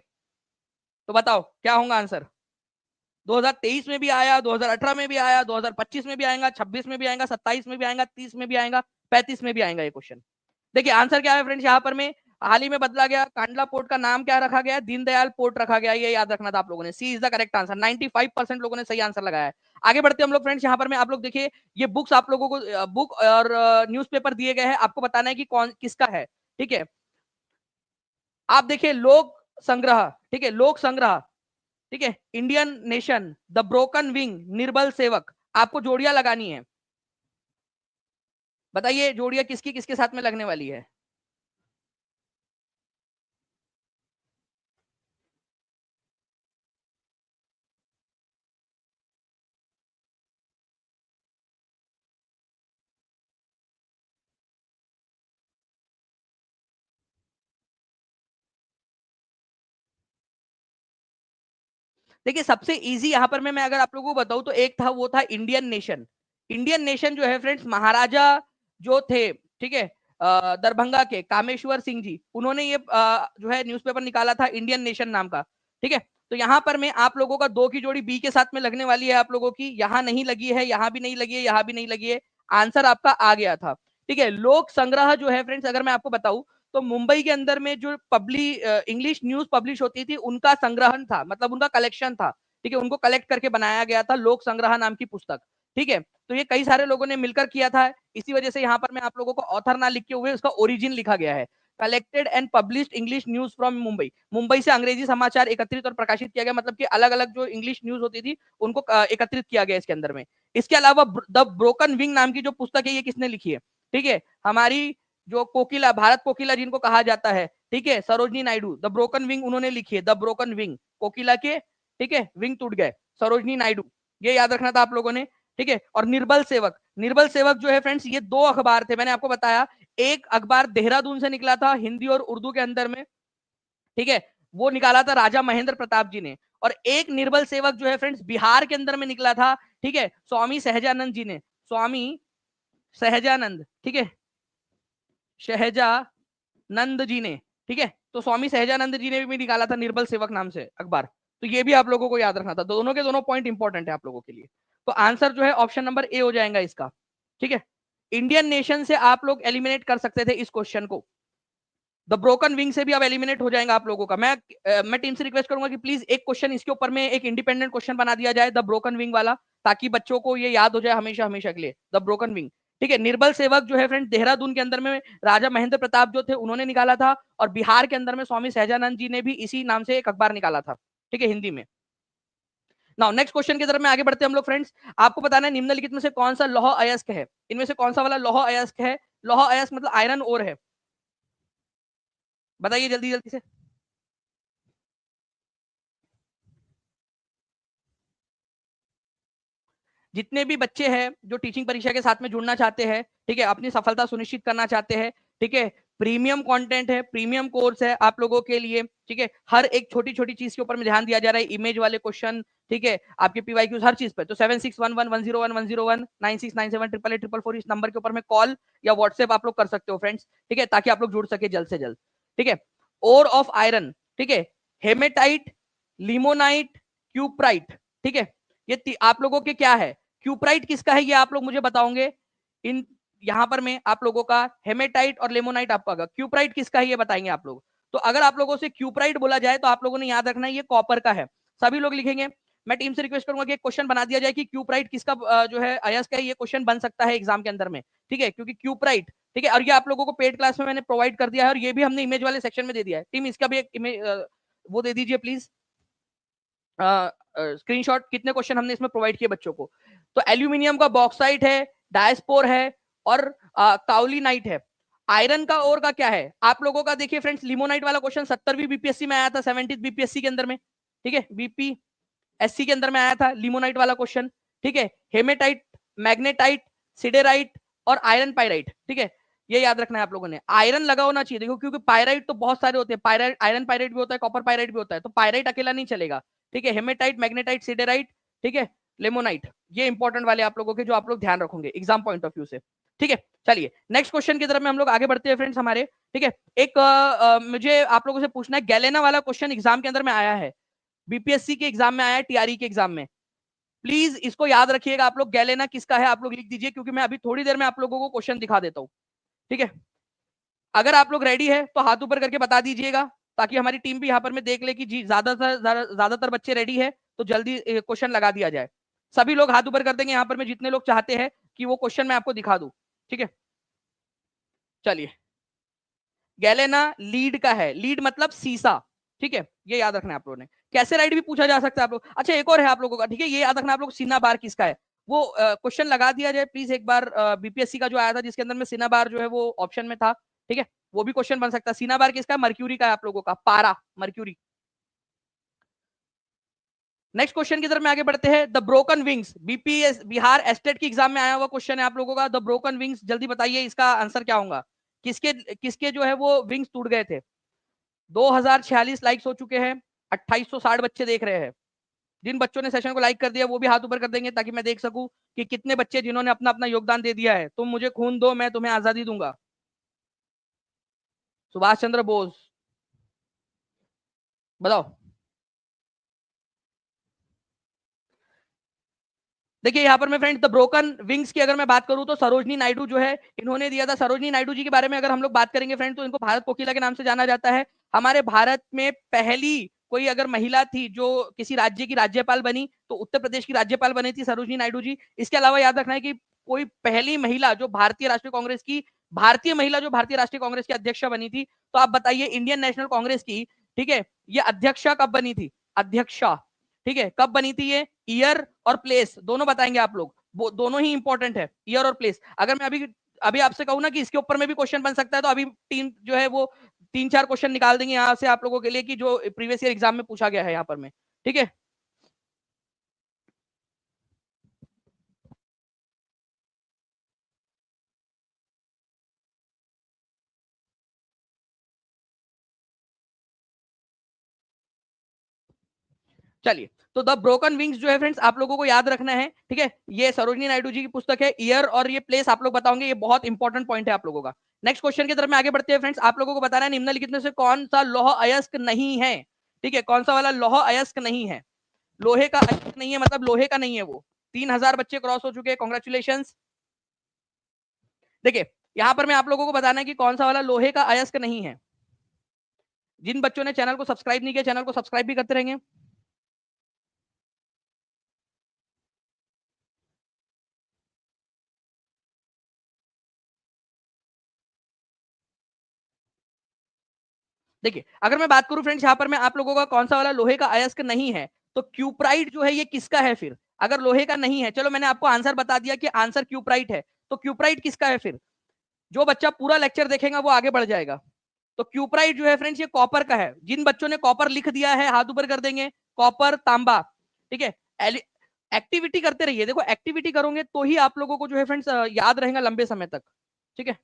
तो बताओ क्या होगा आंसर? 2023 में भी आया, 2018 में भी आया, 2025 में भी आएगा, 26 में भी आएगा, 27 में भी आएगा, 30 में भी आएगा, 35 में भी आएगा ये क्वेश्चन। देखिए आंसर क्या है फ्रेंड्स, यहाँ पर में हाल ही में बदला गया कांडला पोर्ट का नाम क्या रखा गया? दीनदयाल पोर्ट रखा गया, ये याद रखना था आप लोगों ने। सी इज द करेक्ट आंसर। 95% लोगों ने सही आंसर लगाया है। आगे बढ़ते हम लोग फ्रेंड्स, यहाँ पर में आप लोग देखिए, ये बुक्स आप लोगों को बुक और न्यूज़पेपर दिए गए हैं, आपको बताना है कि कौन किसका है, ठीक है। आप देखिए लोक संग्रह, ठीक है, लोक संग्रह, ठीक है, Indian nation, the broken wing, निर्बल सेवक, आपको जोड़ियां लगानी है। बताइए जोड़ियां किसकी किसके साथ में लगने वाली है? देखिए सबसे इजी यहाँ पर मैं अगर आप लोगों को बताऊं तो एक था, वो था इंडियन नेशन। इंडियन नेशन जो है फ्रेंड्स, महाराजा जो थे, ठीक है, दरभंगा के कामेश्वर सिंह जी, उन्होंने ये जो है न्यूज़पेपर निकाला था इंडियन नेशन नाम का, ठीक है। तो यहाँ पर मैं आप लोगों का दो की जोड़ी बी के साथ में लगने वाली है आप लोगों की, यहाँ नहीं लगी है, यहाँ भी नहीं लगी है, यहाँ भी नहीं लगी है, आंसर आपका आ गया था, ठीक है। लोक संग्रह जो है फ्रेंड्स, अगर मैं आपको बताऊं तो मुंबई के अंदर में जो इंग्लिश न्यूज पब्लिश होती थी, उनका संग्रहण था, मतलब उनका कलेक्शन था, ठीक है, उनको कलेक्ट करके बनाया गया था लोक संग्रह नाम की पुस्तक, ठीक है। तो ये कई सारे लोगों ने मिलकर किया था, इसी वजह से यहाँ पर मैं आप लोगों को ऑथर ना लिखे हुए उसका ओरिजिन लिखा गया है। Collected and published English news from Mumbai, Mumbai से अंग्रेजी समाचार एकत्रित और प्रकाशित किया गया, मतलब कि अलग अलग जो इंग्लिश न्यूज होती थी उनको एकत्रित किया गया इसके अंदर में। इसके अलावा द ब्रोकन विंग नाम की जो पुस्तक है, ये किसने लिखी है? ठीक है, हमारी जो कोकिला, भारत कोकिला जिनको कहा जाता है, ठीक है, Sarojini Naidu, the broken wing उन्होंने लिखी है, द ब्रोकन विंग, कोकिला के, ठीक है, विंग टूट गए, सरोजनी नायडू, ये याद रखना था आप लोगों ने, ठीक है। और निर्बल सेवक, निर्बल सेवक जो है फ्रेंड्स, ये दो अखबार थे, मैंने आपको बताया, एक अखबार देहरादून से निकला था हिंदी और उर्दू के अंदर में, ठीक है, वो निकाला था राजा महेंद्र प्रताप जी ने। और एक निर्बल सेवक जो है फ्रेंड्स, बिहार के अंदर में निकला था, ठीक है, स्वामी सहजानंद जी ने, स्वामी सहजानंद, ठीक है, शहजानंद जी ने, ठीक है। तो स्वामी सहजानंद जी ने भी निकाला था निर्बल सेवक नाम से अखबार। तो ये भी आप लोगों को याद रखना था, दोनों के दोनों पॉइंट इंपॉर्टेंट है आप लोगों के लिए। तो आंसर जो है ऑप्शन नंबर ए हो जाएगा इसका, ठीक है। इंडियन नेशन से आप लोग एलिमिनेट कर सकते थे इस क्वेश्चन को, द ब्रोकन विंग से भी अब एलिमिनेट हो जाएगा आप लोगों का। मैं टीम से रिक्वेस्ट करूंगा कि प्लीज एक क्वेश्चन इसके ऊपर में एक इंडिपेंडेंट क्वेश्चन बना दिया जाए, द ब्रोकन विंग वाला, ताकि बच्चों को ये याद हो जाए हमेशा हमेशा के लिए, द ब्रोकन विंग, ठीक है। निर्बल सेवक जो है फ्रेंड, देहरादून के अंदर में राजा महेंद्र प्रताप जो थे उन्होंने निकाला था, और बिहार के अंदर में स्वामी सहजानंद जी ने भी इसी नाम से एक अखबार निकाला था, ठीक है, हिंदी में। नाउ नेक्स्ट क्वेश्चन की तरफ में आगे बढ़ते हैं हम लोग फ्रेंड्स। आपको बताना है निम्नलिखित में से कौन सा लौह अयस्क है, इनमें से कौन सा वाला लौह अयस्क है? लौह अयस्क मतलब आयरन ओर है, बताइए जल्दी जल्दी से। जितने भी बच्चे हैं जो टीचिंग परीक्षा के साथ में जुड़ना चाहते हैं, ठीक है, अपनी सफलता सुनिश्चित करना चाहते हैं, ठीक है, प्रीमियम कंटेंट है, प्रीमियम कोर्स है आप लोगों के लिए, ठीक है। हर एक छोटी छोटी चीज के ऊपर में ध्यान दिया जा रहा है, इमेज वाले क्वेश्चन, ठीक है, आपके पीवाईक्यूज हर चीज पे। तो 7611101101 96978844 इस नंबर के ऊपर में कॉल या व्हाट्सएप आप लोग कर सकते हो फ्रेंड्स, ठीक है, ताकि आप लोग जुड़ सके जल्द से जल्द, ठीक है। ओर ऑफ आयरन, ठीक है, हेमेटाइट, लिमोनाइट, क्यूप्राइट, ठीक है, ये आप लोगों के क्या है, क्यूप्राइट किसका है ये आप लोग मुझे बताओगे। इन यहां पर मैं आप लोगों का हेमेटाइट और लेमोनाइट आपका, क्यूप्राइट किसका है ये बताएंगे आप लोग। तो अगर आप लोगों से क्यूप्राइट बोला जाए तो आप लोगों ने याद रखना है ये कॉपर का है, सभी लोग लिखेंगे। मैं टीम से रिक्वेस्ट करूंगा कि एक क्वेश्चन बना दिया जाए कि क्यूप्राइट किसका जो है अयस्क है, ये क्वेश्चन बन सकता है एग्जाम के अंदर में, ठीक है, क्योंकि क्यूप्राइट, ठीक है, और ये आप लोगों को पेड क्लास में मैंने प्रोवाइड कर दिया है और ये भी हमने इमेज वाले सेक्शन में दे दिया है। टीम इसका भी एक इमेज वो दे दीजिए प्लीज, स्क्रीनशॉट, कितने क्वेश्चन हमने इसमें प्रोवाइड किए बच्चों को। तो एल्यूमिनियम का बॉक्साइट है, डायस्पोर है और काउलिनाइट है। आयरन का और का क्या है आप लोगों का, देखिए फ्रेंड्स, लिमोनाइट वाला क्वेश्चन 70वीं बीपीएससी में आया था, 70th बीपीएससी के अंदर में, ठीक है, बीपीएससी के अंदर में आया था लिमोनाइट वाला क्वेश्चन, ठीक है। हेमेटाइट, मैग्नेटाइट, सिडेराइट और आयरन पायराइट, ठीक है, ये याद रखना है आप लोगों ने। आयरन लगा होना चाहिए, देखो क्योंकि पायराइट तो बहुत सारे होते हैं, पायराइट, आयरन पायराइट भी होता है, कॉपर पायराइट भी होता है, तो पायराइट अकेला नहीं चलेगा, ठीक है। हेमेटाइट, मैग्नेटाइट, सिडेराइट, ठीक है, लेमोनाइट, ये इंपॉर्टेंट वाले आप लोगों के जो आप लोग ध्यान रखोगे एग्जाम पॉइंट ऑफ व्यू से, ठीक है। चलिए नेक्स्ट क्वेश्चन की तरफ में हम लोग आगे बढ़ते हैं फ्रेंड्स हमारे, ठीक है। एक मुझे आप लोगों से पूछना है, गैलेना वाला क्वेश्चन एग्जाम के अंदर में आया है, बीपीएससी के एग्जाम में आया है, टीआरई के एग्जाम में, प्लीज इसको याद रखिएगा आप लोग। गैलेना किसका है आप लोग लिख दीजिए, क्योंकि मैं अभी थोड़ी देर में आप लोगों को क्वेश्चन दिखा देता हूं, ठीक है। अगर आप लोग रेडी है तो हाथ ऊपर करके बता दीजिएगा, ताकि हमारी टीम भी यहाँ पर में देख ले कि जी ज्यादातर बच्चे रेडी है, तो जल्दी क्वेश्चन लगा दिया जाए। सभी लोग हाथ ऊपर कर देंगे यहाँ पर में जितने लोग चाहते हैं कि वो क्वेश्चन मैं आपको दिखा दूं, ठीक है। चलिए, गैलेना लीड का है, लीड मतलब सीसा, ठीक है, ये याद रखना है आप लोगों ने। कैसे राइड भी पूछा जा सकता है आप लोग। अच्छा एक और है आप लोगों का, ठीक है, ये याद रखना आप लोग, सीना बार किसका है, वो क्वेश्चन लगा दिया जाए प्लीज एक बार। बीपीएससी का जो आया था जिसके अंदर में सीना बार जो है वो ऑप्शन में था, ठीक है, वो भी क्वेश्चन बन सकता है। सीना बार किसका, मर्क्यूरी का है आप लोगों का, पारा मर्क्यूरी। नेक्स्ट क्वेश्चन की तरफ में आगे बढ़ते हैं, the broken wings, BPS Bihar estate की एग्जाम में आया हुआ क्वेश्चन है आप लोगों का, द ब्रोकन विंग्स, जल्दी बताइए इसका आंसर क्या होगा। किसके किसके जो है वो विंग्स टूट गए थे। 2046 लाइक्स हो चुके हैं, 2860 बच्चे देख रहे हैं। जिन बच्चों ने सेशन को लाइक कर दिया वो भी हाथ ऊपर कर देंगे, ताकि मैं देख सकूं कि कितने बच्चे जिन्होंने अपना अपना योगदान दे दिया है। तुम मुझे खून दो, मैं तुम्हें आजादी दूंगा, सुभाष चंद्र बोस, बताओ। देखिए यहाँ पर मैं फ्रेंड्स, द ब्रोकन विंग्स की अगर मैं बात करूं तो सरोजनी नायडू जो है इन्होंने दिया था। सरोजनी नायडू जी के बारे में अगर हम लोग बात करेंगे फ्रेंड्स, तो इनको भारत कोकिला के नाम से जाना जाता है। हमारे भारत में पहली कोई अगर महिला थी जो किसी राज्य की राज्यपाल बनी, तो उत्तर प्रदेश की राज्यपाल बनी थी सरोजनी नायडू जी। इसके अलावा याद रखना है कि कोई पहली महिला जो भारतीय राष्ट्रीय कांग्रेस की, भारतीय महिला जो भारतीय राष्ट्रीय कांग्रेस की अध्यक्ष बनी थी। तो आप बताइए इंडियन नेशनल कांग्रेस की, ठीक है, ये अध्यक्षा कब बनी थी, अध्यक्षा, ठीक है, कब बनी थी ये। ईयर और प्लेस दोनों बताएंगे आप लोग, वो दोनों ही इंपॉर्टेंट है, ईयर और प्लेस। अगर मैं अभी अभी आपसे कहूं ना कि इसके ऊपर में भी क्वेश्चन बन सकता है, तो अभी टीम जो है वो 3-4 क्वेश्चन निकाल देंगे यहाँ से आप लोगों के लिए, कि जो प्रीवियस ईयर एग्जाम में पूछा गया है यहाँ पर में, ठीक है। चलिए, तो द ब्रोकन विंग्स जो है फ्रेंड्स आप लोगों को याद रखना है, ठीक है। ये सरोजनी नायडू जी की पुस्तक है, ईयर और ये प्लेस आप लोग बताओगे, ये बहुत इंपॉर्टेंट पॉइंट है आप लोगों का। नेक्स्ट क्वेश्चन की तरफ में आगे बढ़ते हैं फ्रेंड्स, आप लोगों को बताना है निम्नलिखित में से कौन सा लौह अयस्क नहीं है, ठीक है, कौन सा वाला लौह अयस्क नहीं है। लोहे का अयस्क नहीं है मतलब लोहे का नहीं है वो। 3000 बच्चे क्रॉस हो चुके हैं, कॉन्ग्रेचुलेशन। देखिए यहां पर मैं आप लोगों को बताना है कि कौन सा वाला लोहे का अयस्क नहीं है। जिन बच्चों ने चैनल को सब्सक्राइब नहीं किया, चैनल को सब्सक्राइब भी करते रहेंगे। देखिए अगर मैं बात करूं फ्रेंड्स यहाँ पर मैं आप लोगों का कौन सा वाला लोहे का अयस्क नहीं है, तो क्यूप्राइट जो है ये किसका है फिर। अगर लोहे का नहीं है, चलो मैंने आपको आंसर बता दिया कि आंसर क्यूप्राइट है, तो क्यूप्राइट किसका है फिर। जो बच्चा पूरा लेक्चर देखेगा वो आगे बढ़ जाएगा। तो क्यूप्राइट जो है फ्रेंड्स ये कॉपर का है। जिन बच्चों ने कॉपर लिख दिया है हाथ ऊपर कर देंगे, कॉपर तांबा, ठीक है। एक्टिविटी करते रहिए, देखो एक्टिविटी करोगे तो ही आप लोगों को जो है फ्रेंड्स याद रहेगा लंबे समय तक, ठीक है।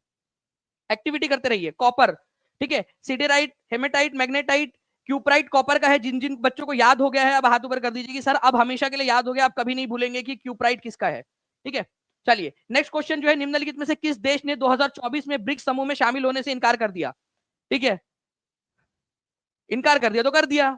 एक्टिविटी करते रहिए, कॉपर, ठीक है, siderite, hematite, magnetite, cuprite copper का है। जिन जिन बच्चों को याद हो गया है अब हाथ ऊपर कर दीजिए कि सर अब हमेशा के लिए याद हो गया, आप कभी नहीं भूलेंगे कि क्यूप्राइट किसका है। ठीक है, चलिए नेक्स्ट क्वेश्चन जो है, निम्नलिखित में से किस देश ने 2024 में ब्रिक्स समूह में शामिल होने से इनकार कर दिया? ठीक है, इनकार कर दिया तो कर दिया,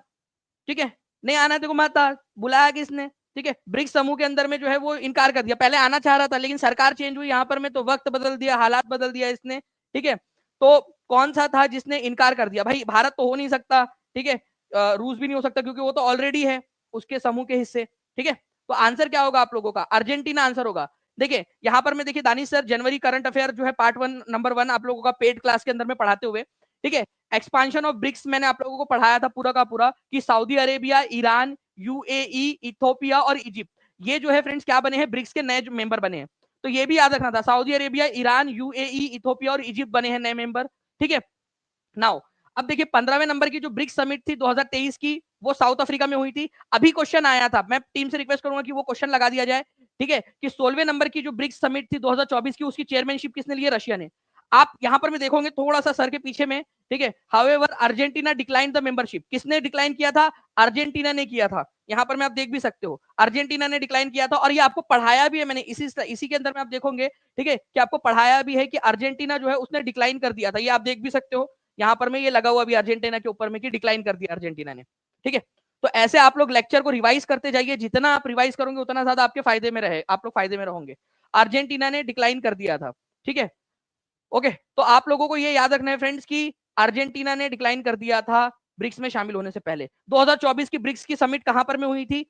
ठीक है, नहीं आना देखो मत आ, बुलाया किसने? ठीक है, ब्रिक्स समूह के अंदर में जो है वो इनकार कर दिया। पहले आना चाह रहा था लेकिन सरकार चेंज हुई यहाँ पर में, तो वक्त बदल दिया, हालात बदल दिया इसने। ठीक है, तो कौन सा था जिसने इनकार कर दिया? भाई भारत तो हो नहीं सकता, ठीक है, रूस भी नहीं हो सकता क्योंकि वो तो ऑलरेडी है उसके समूह के हिस्से। ठीक है, तो आंसर क्या होगा आप लोगों का? अर्जेंटीना आंसर होगा। देखिए यहाँ पर मैं, देखिए दानिश सर जनवरी करंट अफेयर जो है पार्ट 1 नंबर 1 आप लोगों का पेड क्लास के अंदर में पढ़ाते हुए, ठीक है, एक्सपांशन ऑफ ब्रिक्स मैंने आप लोगों को पढ़ाया था पूरा का पूरा कि Saudi Arabia, Iran, UAE, Ethiopia और इजिप्ट, ये जो है फ्रेंड्स क्या बने हैं? ब्रिक्स के नए मेंबर बने हैं। तो ये भी याद रखना था, Saudi Arabia, Iran, UAE, Ethiopia और इजिप्ट बने हैं नए मेंबर। ठीक है, नाउ अब देखिए 15वें नंबर की जो ब्रिक्स समिट थी 2023 की, वो साउथ अफ्रीका में हुई थी। अभी क्वेश्चन आया था, मैं टीम से रिक्वेस्ट करूंगा कि वो क्वेश्चन लगा दिया जाए। ठीक है, कि 16वें नंबर की जो ब्रिक्स समिट थी 2024 की, उसकी चेयरमैनशिप किसने ली है? रशिया ने। आप यहां पर मैं देखोगे थोड़ा सा सर के पीछे में, ठीक है, however Argentina decline the membership. किसने डिक्लाइन किया था? अर्जेंटीना ने किया था। यहां पर मैं आप देख भी सकते हो, अर्जेंटीना ने डिक्लाइन किया था, और ये आपको पढ़ाया भी है मैंने इसी के अंदर में आप देखोगे, ठीक है, कि आपको पढ़ाया भी है कि अर्जेंटीना जो है उसने डिक्लाइन कर दिया था। ये आप देख भी सकते हो यहाँ पर में, ये लगा हुआ अभी अर्जेंटीना के ऊपर में कि डिक्लाइन कर दिया अर्जेंटीना ने। ठीक है, तो ऐसे आप लोग लेक्चर को रिवाइज करते जाइए, जितना आप रिवाइज करोगे उतना ज्यादा आपके फायदे में रहे, आप लोग फायदे में रहोगे। अर्जेंटीना ने डिक्लाइन कर दिया था। ठीक है, ओके, तो आप लोगों को ये याद रखना है फ्रेंड्स कि अर्जेंटीना ने डिक्लाइन कर दिया था ब्रिक्स में शामिल होने से पहले। 2024 की ब्रिक्स की समिट कहां पर में हुई थी?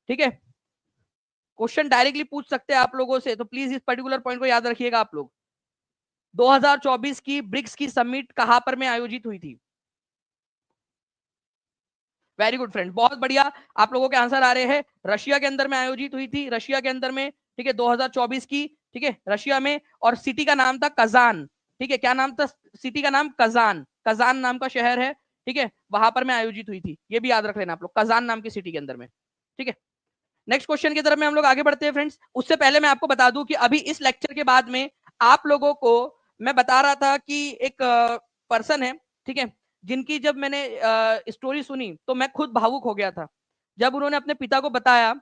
ठीक है, क्वेश्चन डायरेक्टली पूछ सकते हैं आप लोगों से, तो प्लीज इस पर्टिकुलर पॉइंट को याद रखिएगा आप लोग। 2024 की ब्रिक्स की समिट कहां पर में आयोजित हुई थी? वेरी गुड फ्रेंड, बहुत बढ़िया, आप लोगों के आंसर आ रहे हैं। रशिया के अंदर में आयोजित हुई थी, रशिया के अंदर में, ठीक है, 2024 की, ठीक है, रशिया में, और सिटी का नाम था कजान। ठीक है, क्या नाम था सिटी का? नाम कजान, कजान नाम का शहर है। ठीक है, वहां पर में आयोजित हुई थी, ये भी याद रख लेना आप लोग, कजान नाम की सिटी के अंदर में। ठीक है, नेक्स्ट क्वेश्चन की तरफ में हम लोग आगे बढ़ते हैं फ्रेंड्स। उससे पहले मैं आपको बता दूं कि अभी इस लेक्चर के बाद में आप लोगों को मैं बता रहा था कि एक पर्सन है, ठीक है, जिनकी जब मैंने स्टोरी सुनी तो मैं खुद भावुक हो गया था। जब उन्होंने अपने पिता को बताया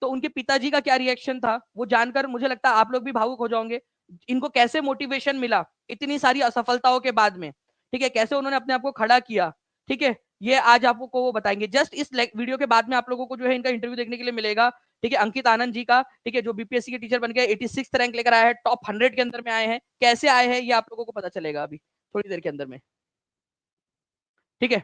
तो उनके पिताजी का क्या रिएक्शन था वो जानकर मुझे लगता है आप लोग भी भावुक हो जाओगे। इनको कैसे मोटिवेशन मिला इतनी सारी असफलताओं के बाद में, ठीक है, कैसे उन्होंने अपने आप को खड़ा किया। ठीक है, ये आज आपको वो बताएंगे। जस्ट इस वीडियो के बाद में आप लोगों को जो है इनका इंटरव्यू देखने के लिए मिलेगा। ठीक है, अंकित आनंद जी का, ठीक है, जो बीपीएससी के टीचर बन गए, 86 रैंक लेकर आया है, टॉप 100 के अंदर में आए हैं। कैसे आए हैं ये आप लोगों को पता चलेगा अभी थोड़ी देर के अंदर में। ठीक है,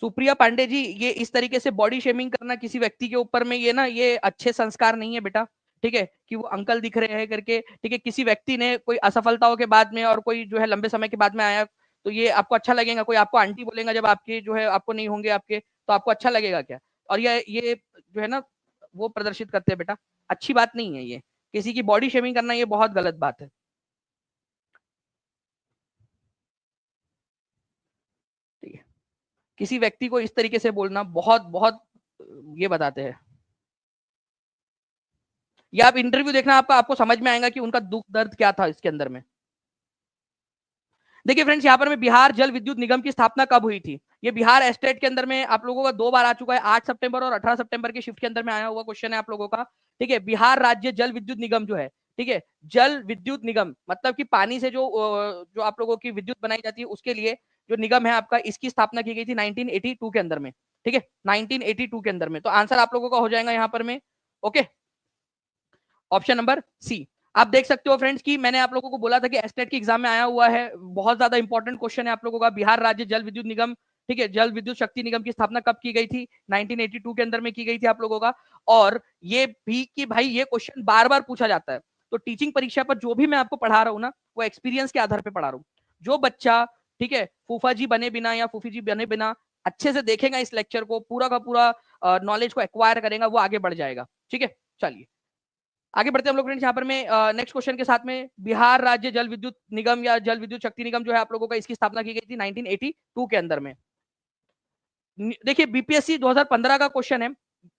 सुप्रिया पांडे जी, ये इस तरीके से बॉडी शेमिंग करना किसी व्यक्ति के ऊपर में, ये ना ये अच्छे संस्कार नहीं है बेटा। ठीक है, कि वो अंकल दिख रहे हैं करके, ठीक है, किसी व्यक्ति ने कोई असफलताओं के बाद में और कोई जो है लंबे समय के बाद में आया, तो ये आपको अच्छा लगेगा? कोई आपको आंटी बोलेगा जब आपके जो है आपको नहीं होंगे आपके, तो आपको अच्छा लगेगा क्या? और ये जो है ना वो प्रदर्शित करते हैं बेटा, अच्छी बात नहीं है ये, किसी की बॉडी शेमिंग करना ये बहुत गलत बात है। ठीक है, किसी व्यक्ति को इस तरीके से बोलना बहुत बहुत ये बताते हैं। या आप इंटरव्यू देखना, आपको समझ में आएगा कि उनका दुख दर्द क्या था इसके अंदर में। देखिए फ्रेंड्स, यहाँ पर में बिहार जल विद्युत निगम की स्थापना कब हुई थी? ये बिहार एस्टेट के अंदर में आप लोगों का 2 बार आ चुका है, 8 सितंबर और 18 सितंबर के शिफ्ट के अंदर में आया हुआ क्वेश्चन है आप लोगों का। ठीक है, बिहार राज्य जल विद्युत निगम जो है, ठीक है, जल विद्युत निगम मतलब कि पानी से जो आप लोगों की विद्युत बनाई जाती है उसके लिए जो निगम है आपका, इसकी स्थापना की गई थी 1982 के अंदर में। ठीक है, 1982 के अंदर में, तो आंसर आप लोगों का हो जाएगा यहाँ पर में। Okay, option number C. आप देख सकते हो फ्रेंड्स कि मैंने आप लोगों को बोला था कि एस्टेट के एग्जाम में आया हुआ है, बहुत ज्यादा इंपॉर्टेंट क्वेश्चन है आप लोगों का। बिहार राज्य जल विद्युत निगम, ठीक है, जल विद्युत शक्ति निगम की स्थापना कब की गई थी? 1982 के अंदर में की गई थी आप लोगों का। और ये भी कि भाई ये क्वेश्चन बार बार पूछा जाता है, तो टीचिंग परीक्षा पर जो भी मैं आपको पढ़ा रहा हूँ ना, वो एक्सपीरियंस के आधार पर पढ़ा रहा हूँ। जो बच्चा, ठीक है, फूफा जी बने बिना या फूफी जी बने बिना अच्छे से देखेगा इस लेक्चर को, पूरा का पूरा नॉलेज को एक्वायर करेगा, वो आगे बढ़ जाएगा। ठीक है, चलिए आगे बढ़ते हैं हम लोग फ्रेंड्स। यहाँ पर मैं नेक्स्ट क्वेश्चन के साथ में, बिहार राज्य जल विद्युत निगम या जल विद्युत शक्ति निगम जो है आप लोगों का, इसकी स्थापना की गई थी 1982 के अंदर में। देखिए बीपीएससी 2015 का क्वेश्चन है,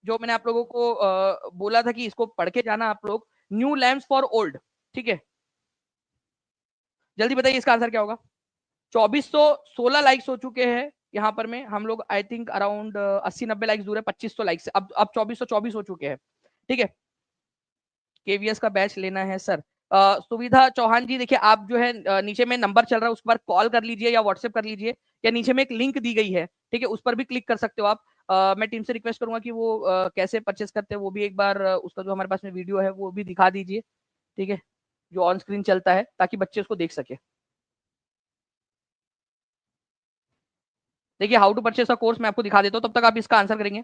जो मैंने आप लोगों को बोला था कि इसको पढ़ के जाना आप लोग, न्यू लैम्प्स फॉर ओल्ड। ठीक है, जल्दी बताइए इसका आंसर क्या होगा। 2416 लाइक्स हो चुके हैं यहाँ पर में हम लोग, आई थिंक अराउंड 80-90 लाइक्स दूर है 2500 लाइक्स से। अब 2424 हो चुके हैं। ठीक है, केवीएस का बैच लेना है सर। सुविधा चौहान जी, देखिए आप जो है नीचे में नंबर चल रहा है उस पर कॉल कर लीजिए या व्हाट्सएप कर लीजिए, या नीचे में एक लिंक दी गई है, ठीक है, उस पर भी क्लिक कर सकते हो आप। मैं टीम से रिक्वेस्ट करूंगा कि वो कैसे परचेस करते हैं वो भी एक बार उसका जो हमारे पास में वीडियो है वो भी दिखा दीजिए, ठीक है, जो ऑन स्क्रीन चलता है, ताकि बच्चे उसको देख सके। देखिए हाउ टू परचेस का कोर्स मैं आपको दिखा देता हूँ, तब तक आप इसका आंसर करेंगे।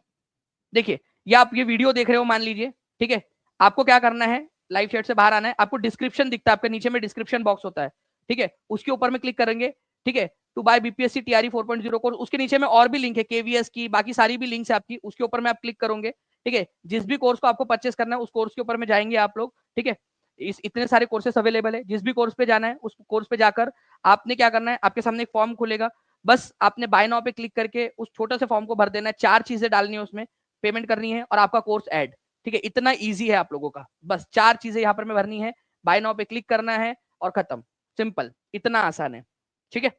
देखिए ये आप ये वीडियो देख रहे हो मान लीजिए, ठीक है, आपको क्या करना है, लाइव चैट से बाहर आना है, आपको डिस्क्रिप्शन दिखता है, आपके नीचे में डिस्क्रिप्शन बॉक्स होता है, ठीक है, उसके ऊपर में क्लिक करेंगे, ठीक है, to buy BPSC TRE 4.0 course, उसके नीचे में और भी लिंक है केवीएस की, बाकी सारी भी लिंक्स है आपकी, उसके ऊपर में आप क्लिक करोगे, ठीक है, जिस भी कोर्स को आपको परचेस करना है उस कोर्स के ऊपर में जाएंगे आप लोग, ठीक है, इस इतने सारे कोर्सेस अवेलेबल है, जिस भी कोर्स पे जाना है उस कोर्स पे जाकर आपने क्या करना है, आपके सामने एक फॉर्म खुलेगा, बस आपने बाय नाउ पे क्लिक करके उस छोटे से फॉर्म को भर देना है, 4 चीजें डालनी है उसमें, पेमेंट करनी है और आपका कोर्स ऐड, ठीक है, इतना इजी है आप लोगों का, बस 4 चीजें यहाँ पर में भरनी है, बाय नाउ पे क्लिक करना है और खत्म, सिंपल, इतना आसान है, ठीक है।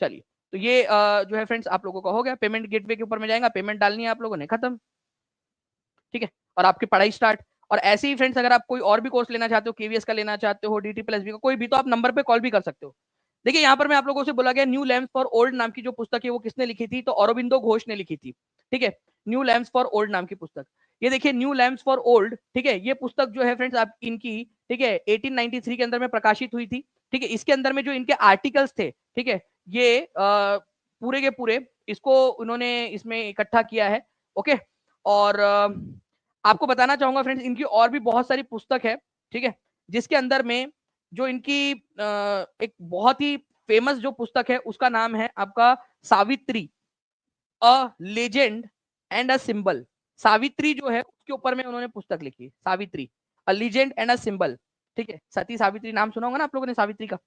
चलिए, तो ये जो है फ्रेंड्स आप लोगों का हो गया, पेमेंट गेटवे के ऊपर में जाएगा, पेमेंट डालनी है आप लोगों ने, खत्म, ठीक है, और आपकी पढ़ाई स्टार्ट। और ऐसे ही फ्रेंड्स अगर आप कोई और भी कोर्स लेना चाहते हो, केवीएस का लेना चाहते हो, डीटी प्लस बी का कोई भी, तो आप नंबर पे कॉल भी कर सकते हो। देखिए यहाँ पर मैं आप लोगों से बोला गया, न्यू लैम्प्स फॉर ओल्ड नाम की जो पुस्तक है वो किसने लिखी थी, तो अरबिंदो घोष ने लिखी थी, ठीक है, न्यू लैम्प्स फॉर ओल्ड नाम की पुस्तक। ये देखिए न्यू लैम्प्स फॉर ओल्ड, ठीक है, ये पुस्तक जो है फ्रेंड्स आप इनकी, ठीक है, 1893 के अंदर में प्रकाशित हुई थी, ठीक है, इसके अंदर में जो इनके आर्टिकल्स थे, ठीक है, ये पूरे के पूरे इसको उन्होंने इसमें इकट्ठा किया है, ओके। और आपको बताना चाहूंगा फ्रेंड्स, इनकी और भी बहुत सारी पुस्तक है, ठीक है, जिसके अंदर में जो इनकी एक बहुत ही फेमस जो पुस्तक है उसका नाम है आपका Savitri, a legend and a symbol. Savitri जो है उसके ऊपर में उन्होंने पुस्तक लिखी, सावित्री, अ लीजेंड एंड अ सिंबल, ठीक है, सती सावित्री नाम सुना होगा ना आप लोगों ने सावित्री का,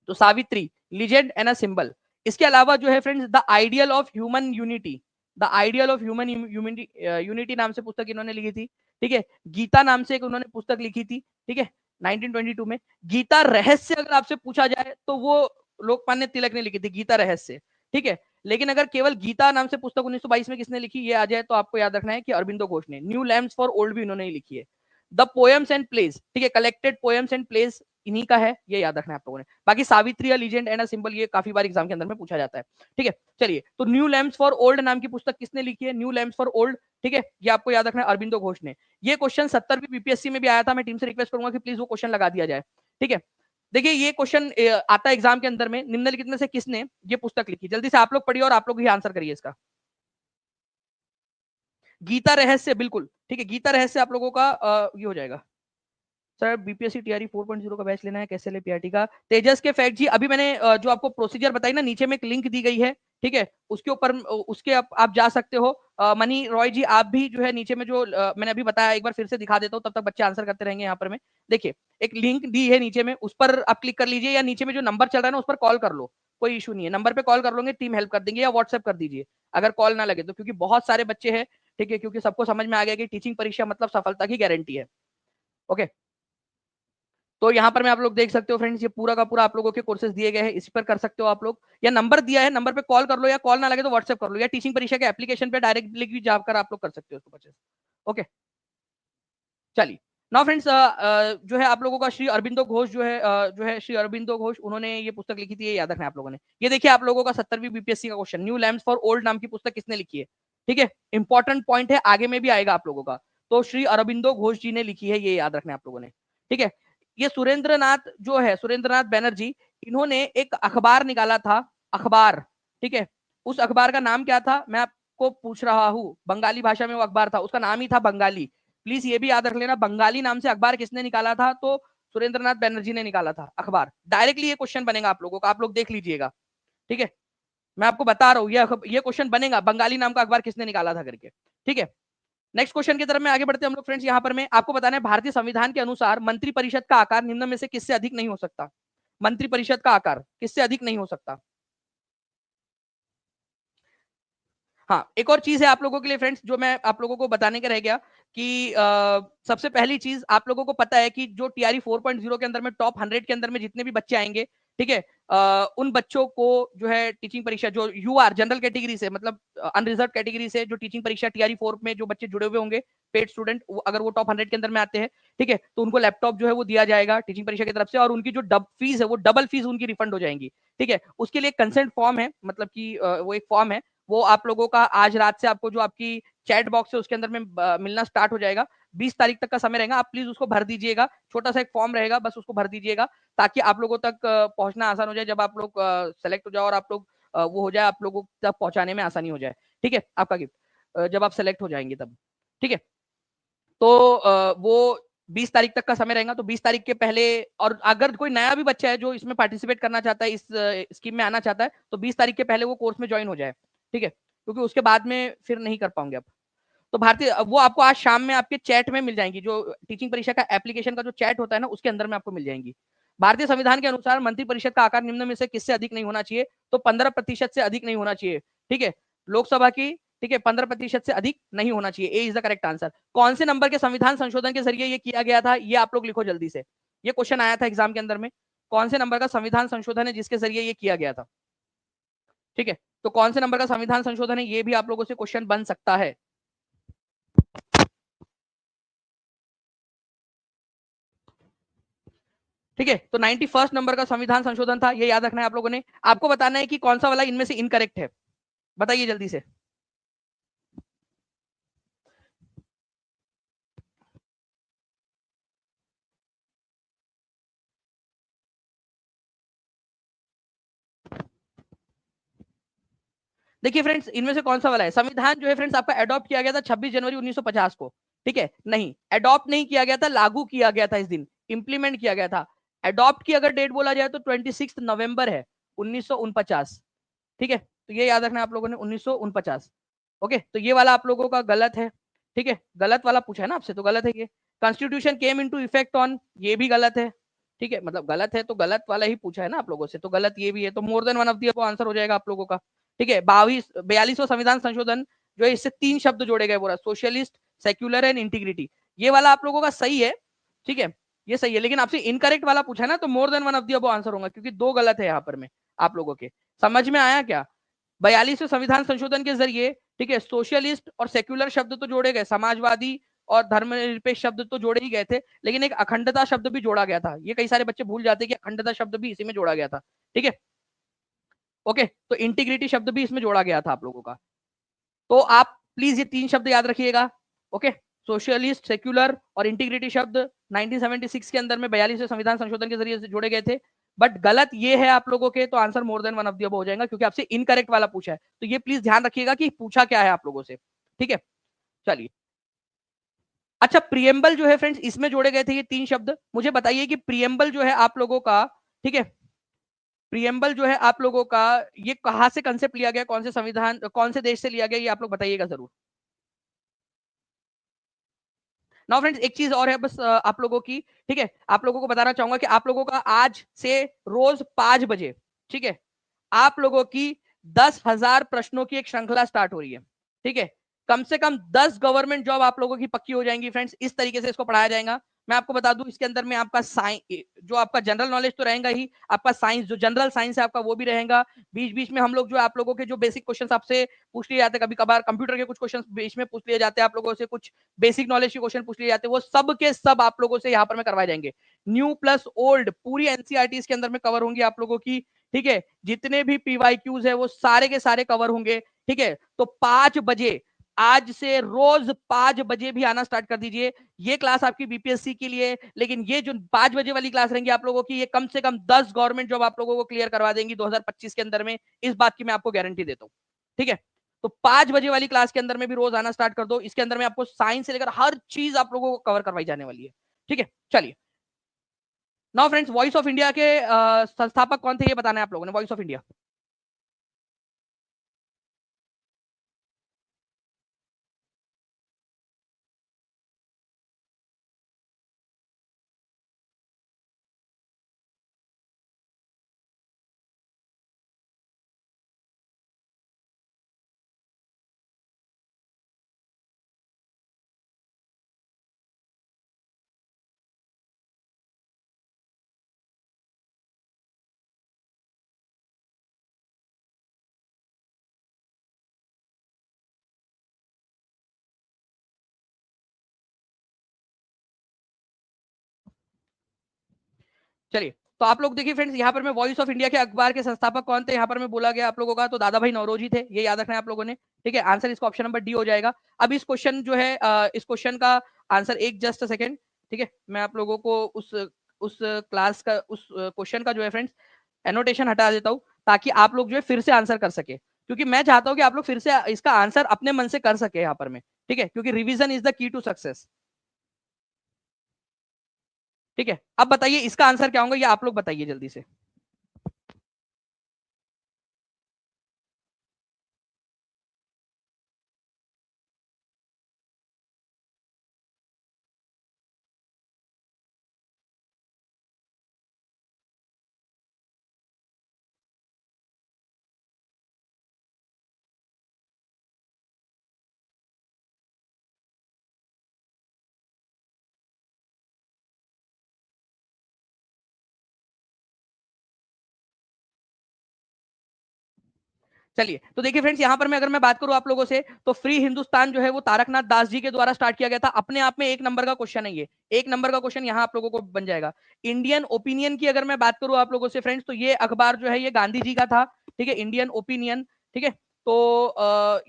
तो Savitri, legend and a symbol. इसके अलावा जो है friends the ideal of human unity, the ideal of human unity नाम से पुस्तक इन्होंने लिखी थी, ठीक है, गीता नाम से एक उन्होंने पुस्तक लिखी थी, ठीक है, 1922 में। गीता रहस्य अगर आपसे पूछा जाए तो वो लोकमान्य तिलक ने लिखी थी, गीता रहस्य, ठीक है, लेकिन अगर केवल गीता नाम से पुस्तक 1922 में किसने लिखी ये आ जाए तो आपको याद रखना है कि अरबिंदो घोष ने। न्यू लैम्प्स फॉर ओल्ड भी उन्होंने ही लिखी है। द पोएम्स एंड प्लेज, ठीक है, कलेक्टेड पोएम्स एंड प्लेज इन्हीं का है, ये याद रखना है आप लोगों ने। बाकी Savitri, legend and a symbol ये काफी बार एग्जाम के अंदर में पूछा जाता है, ठीक है। चलिए, तो न्यू लैम्प्स फॉर ओल्ड नाम की पुस्तक किसने लिखी है, न्यू लैम्प्स फॉर ओल्ड, ठीक है, ये आपको याद रखना है अरबिंदो घोष ने। ये क्वेश्चन 70वीं बीपीएससी में भी आया था, मैं टीम से रिक्वेस्ट करूंगा कि प्लीज वो क्वेश्चन लगा दिया जाए, ठीक है। देखिए ये क्वेश्चन आता है एग्जाम के अंदर में, निम्नलिखित में से किसने ये पुस्तक लिखी, जल्दी से आप लोग पढ़िए और आप लोग ही आंसर करिए इसका। गीता रहस्य, बिल्कुल ठीक है, गीता रहस्य आप लोगों का ये हो जाएगा। सर बीपीएससी टीआरई 4.0 का बैच लेना है, कैसे ले पीआरटी का, तेजस के फैक्ट जी, अभी मैंने जो आपको प्रोसीजर बताई ना, नीचे में एक लिंक दी गई है, ठीक है, उसके ऊपर उसके आप जा सकते हो। मनी रॉय जी आप भी जो है नीचे में जो मैंने अभी बताया एक बार फिर से दिखा देता हूँ, तब तक बच्चे आंसर करते रहेंगे। यहाँ पर में देखिए एक लिंक दी है नीचे में, उस पर आप क्लिक कर लीजिए, या नीचे में जो नंबर चल रहा है ना उस पर कॉल कर लो, कोई इशू नहीं है, नंबर पे कॉल कर लोगे टीम हेल्प कर देंगे, या व्हाट्सएप कर दीजिए अगर कॉल ना लगे तो, क्योंकि बहुत सारे बच्चे हैं, ठीक है, क्योंकि सबको समझ में आ गया कि टीचिंग परीक्षा मतलब सफलता की गारंटी है, ओके। तो यहाँ पर मैं आप लोग देख सकते हो फ्रेंड्स, ये पूरा का पूरा आप लोगों के कोर्सेज दिए गए हैं, इस पर कर सकते हो आप लोग, या नंबर दिया है, नंबर पे कॉल कर लो, या कॉल ना लगे तो व्हाट्सएप कर लो, या टीचिंग परीक्षा के एप्लीकेशन पे डायरेक्टली भी जाकर आप लोग कर सकते हो उसको परचेस, ओके। चलिए नाउ फ्रेंड्स, जो है आप लोगों का श्री अरबिंदो घोष जो है श्री अरबिंदो घोष, उन्होंने ये पुस्तक लिखी थी, ये याद रखना है आप लोगों ने। ये देखिए आप लोगों का 70वीं बीपीएससी का question, new lamps for old नाम की पुस्तक किसने लिखी है, ठीक है, इंपॉर्टेंट पॉइंट है, आगे में भी आएगा आप लोगों का, तो श्री अरबिंदो घोष जी ने लिखी है, ये याद रखना है आप लोगों ने, ठीक है। ये सुरेंद्रनाथ जो है, सुरेंद्रनाथ बैनर्जी, इन्होंने एक अखबार निकाला था, अखबार, ठीक है, उस अखबार का नाम क्या था मैं आपको पूछ रहा हूँ, बंगाली भाषा में वो अखबार था, उसका नाम ही था बंगाली, प्लीज ये भी याद रख लेना, बंगाली नाम से अखबार किसने निकाला था, तो सुरेंद्रनाथ बैनर्जी ने निकाला था अखबार, डायरेक्टली ये क्वेश्चन बनेगा आप लोगों का, आप लोग देख लीजिएगा, ठीक है, मैं आपको बता रहा हूँ ये क्वेश्चन बनेगा, बंगाली नाम का अखबार किसने निकाला था करके, ठीक है। नेक्स्ट क्वेश्चन की तरफ में आगे बढ़ते हैं हम लोग फ्रेंड्स। यहाँ पर मैं आपको बताना है, भारतीय संविधान के अनुसार मंत्रिपरिषद का आकार निम्न में से किससे अधिक नहीं हो सकता, मंत्रिपरिषद का आकार किससे अधिक नहीं हो सकता। हाँ, एक और चीज है आप लोगों के लिए फ्रेंड्स, जो मैं आप लोगों को बताने का रह गया कि सबसे पहली चीज आप लोगों को पता है कि जो टीआरई 4.0 के अंदर में टॉप 100 के अंदर में जितने भी बच्चे आएंगे, ठीक है, उन बच्चों को जो है टीचिंग परीक्षा, जो जनरल कैटेगरी से, मतलब अनरिजर्व कैटेगरी से जो टीचिंग परीक्षा टीआरई 4 में जो बच्चे जुड़े हुए होंगे, पेड स्टूडेंट, अगर वो टॉप 100 के अंदर में आते हैं, ठीक है, तो उनको लैपटॉप जो है वो दिया जाएगा टीचिंग परीक्षा की तरफ से, और उनकी जो फीस है वो डबल फीस उनकी रिफंड हो जाएंगी। ठीक है, उसके लिए कंसेंट फॉर्म है, मतलब कि वो एक फॉर्म है, वो आप लोगों का आज रात से आपको जो आपकी चैट बॉक्स है उसके अंदर में मिलना स्टार्ट हो जाएगा। 20 तारीख तक का समय रहेगा, आप प्लीज उसको भर दीजिएगा। छोटा सा एक फॉर्म रहेगा, बस उसको भर दीजिएगा ताकि आप लोगों तक पहुंचना आसान हो जाए। जब आप लोग सेलेक्ट हो जाओ और आप लोग वो हो जाए, आप लोगों तक पहुंचाने में आसानी हो जाए। ठीक है, आपका गिफ्ट जब आप सेलेक्ट हो जाएंगे तब। ठीक है, तो वो 20 तारीख तक का समय रहेगा, तो 20 तारीख के पहले, और अगर कोई नया भी बच्चा है जो इसमें पार्टिसिपेट करना चाहता है, इस स्कीम में आना चाहता है, तो 20 तारीख के पहले वो कोर्स में ज्वाइन हो जाए। ठीक है, क्योंकि उसके बाद में फिर नहीं कर पाओगे आप। तो भारतीय, वो आपको आज शाम में आपके चैट में मिल जाएंगी, जो टीचिंग परीक्षा का एप्लीकेशन का जो चैट होता है ना, उसके अंदर में आपको मिल जाएंगी। भारतीय संविधान के अनुसार मंत्री परिषद का आकार निम्न में से किससे अधिक नहीं होना चाहिए? तो 15% से अधिक नहीं होना चाहिए। ठीक है, लोकसभा की, ठीक है, 15% से अधिक नहीं होना चाहिए। ए इज द करेक्ट आंसर। कौन से नंबर के संविधान संशोधन के जरिए ये किया गया था, ये आप लोग लिखो जल्दी से। ये क्वेश्चन आया था एग्जाम के अंदर में। कौन से नंबर का संविधान संशोधन है जिसके जरिए ये किया गया था? ठीक है, तो कौन से नंबर का संविधान संशोधन है, ये भी आप लोगों से क्वेश्चन बन सकता है। ठीक है, तो 91st नंबर का संविधान संशोधन था, ये याद रखना है आप लोगों ने। आपको बताना है कि कौन सा वाला इनमें से इनकरेक्ट है, बताइए जल्दी से। देखिए फ्रेंड्स, इनमें से कौन सा वाला है? संविधान जो है फ्रेंड्स आपका अडॉप्ट किया गया था 26 जनवरी 1950 को। ठीक है, नहीं, अडॉप्ट नहीं किया गया था, लागू किया गया था इस दिन, इंप्लीमेंट किया गया था। अडॉप्ट की अगर डेट बोला जाए तो 26 नवंबर है 1949। ठीक है, तो ये याद रखना आप लोगों ने, 1949। ओके, तो ये वाला आप लोगों का गलत है। ठीक है, गलत वाला पूछा है ना आपसे, तो गलत है ये। Constitution came into effect on, ये भी गलत है। ठीक है, मतलब गलत है तो गलत वाला ही पूछा है ना आप लोगों से, तो गलत ये भी है, तो more than one of the answer हो जाएगा आप लोगों का। ठीक है, 42वां संविधान संशोधन जो है, इससे 3 शब्द जोड़े गए, बोला सोशलिस्ट, सेक्युलर एंड इंटीग्रिटी। ये वाला आप लोगों का सही है। ठीक है, ये सही है, लेकिन आपसे इनकरेक्ट वाला पूछा है ना, तो more than one of the answer होगा, क्योंकि 2 गलत है यहाँ पर में आप लोगों के। समझ में आया क्या? 42वें संविधान संशोधन के जरिए, ठीक है, सोशलिस्ट और सेक्युलर शब्द तो जोड़े गए, समाजवादी और धर्मनिरपेक्ष शब्द तो जोड़े ही गए थे, लेकिन एक अखंडता शब्द भी जोड़ा गया था। ये कई सारे बच्चे भूल जाते हैं कि अखंडता शब्द भी इसी में जोड़ा गया था। ठीक है, ओके, तो इंटीग्रिटी शब्द भी इसमें जोड़ा गया था आप लोगों का। तो आप प्लीज ये 3 शब्द याद रखिएगा। ओके, सोशलिस्ट, सेक्युलर और इंटीग्रिटी शब्द 1976 के अंदर में 42वें संविधान संशोधन के जरिए जोड़े गए थे। बट गलत ये है आप लोगों के, तो answer more than one of the above हो जाएगा, क्योंकि आपसे इनकरेक्ट वाला पूछा है। तो ये प्लीज ध्यान रखिएगा कि पूछा क्या है आप लोगों से। ठीक है, चलिए। अच्छा, प्रियम्बल जो है फ्रेंड्स, इसमें जोड़े गए थे ये 3 शब्द। मुझे बताइए कि प्रियम्बल जो है आप लोगों का, ठीक है, प्रियम्बल जो है आप लोगों का, ये कहां से कंसेप्ट लिया गया, कौन से संविधान, कौन से देश से लिया गया, ये आप लोग बताइएगा जरूर। नाउ फ्रेंड्स, एक चीज और है बस आप लोगों की, ठीक है, आप लोगों को बताना चाहूंगा कि आप लोगों का आज से रोज 5 बजे, ठीक है, आप लोगों की 10,000 प्रश्नों की एक श्रृंखला स्टार्ट हो रही है। ठीक है, कम से कम 10 गवर्नमेंट जॉब आप लोगों की पक्की हो जाएंगी फ्रेंड्स। इस तरीके से इसको पढ़ाया जाएगा। मैं आपको बता दूं, इसके अंदर में आपका साइंस, जो आपका जनरल नॉलेज तो रहेगा ही, आपका साइंस, जो जनरल साइंस है आपका, वो भी रहेगा। बीच बीच में हम लोग जो आप लोगों के जो बेसिक क्वेश्चन आपसे पूछ लिए जाते हैं, कभी कभार कंप्यूटर के कुछ क्वेश्चन बीच में पूछ लिए जाते हैं आप लोगों से, कुछ बेसिक नॉलेज के क्वेश्चन पूछ लिए जाते हैं, वो सब के सब आप लोगों से यहाँ पर में करवाए जाएंगे। न्यू प्लस ओल्ड पूरी एनसीईआरटी इसके अंदर में कवर होंगी आप लोगों की। ठीक है, जितने भी पीवाईक्यूज है वो सारे के सारे कवर होंगे। ठीक है, तो 5 बजे, आज से रोज 5 बजे भी आना स्टार्ट कर दीजिए। ये क्लास आपकी बीपीएससी के लिए, लेकिन ये जो 5 बजे वाली क्लास रहेंगी आप लोगों की, ये कम से कम 10 गवर्नमेंट जॉब आप लोगों को क्लियर करवा देंगी 2025 के अंदर में। इस बात की मैं आपको गारंटी देता हूँ। ठीक है, तो 5 बजे वाली क्लास के अंदर में भी रोज आना स्टार्ट कर दो। इसके अंदर में आपको साइंस से लेकर हर चीज आप लोगों को कवर करवाई जाने वाली है। ठीक है, चलिए। Now friends, voice of India के संस्थापक कौन थे, ये बताना है आप लोगों ने। वॉइस ऑफ इंडिया चलिए, तो आप लोग देखिए फ्रेंड्स, यहाँ पर मैं वॉइस ऑफ इंडिया के अखबार के संस्थापक कौन थे यहाँ पर मैं बोला गया आप लोगों का, तो दादा भाई नौरोजी थे, ये याद रखना है आप लोगों ने। ठीक है, आंसर इसका ऑप्शन नंबर डी हो जाएगा। अब इस क्वेश्चन जो है इस क्वेश्चन का आंसर एक जस्ट सेकंड। ठीक है, मैं आप लोगों को उस क्लास का उस क्वेश्चन का जो है फ्रेंड्स एनोटेशन हटा देता हूँ, ताकि आप लोग जो है फिर से आंसर कर सके, क्योंकि मैं चाहता हूँ कि आप लोग फिर से इसका आंसर अपने मन से कर सके यहाँ पर में। ठीक है, क्योंकि revision is the key to success. ठीक है, अब बताइए इसका आंसर क्या होगा, ये आप लोग बताइए जल्दी से। चलिए, तो देखिए फ्रेंड्स, यहाँ पर मैं अगर मैं बात करूं आप लोगों से, तो फ्री हिंदुस्तान जो है वो तारकनाथ दास जी के द्वारा स्टार्ट किया गया था। अपने आप में एक नंबर का क्वेश्चन है, ये एक नंबर का क्वेश्चन यहाँ आप लोगों को बन जाएगा। इंडियन ओपिनियन की अगर मैं बात करूं आप लोगों से फ्रेंड्स, तो ये अखबार जो है ये गांधी जी का था। ठीक है, इंडियन ओपिनियन। ठीक है, तो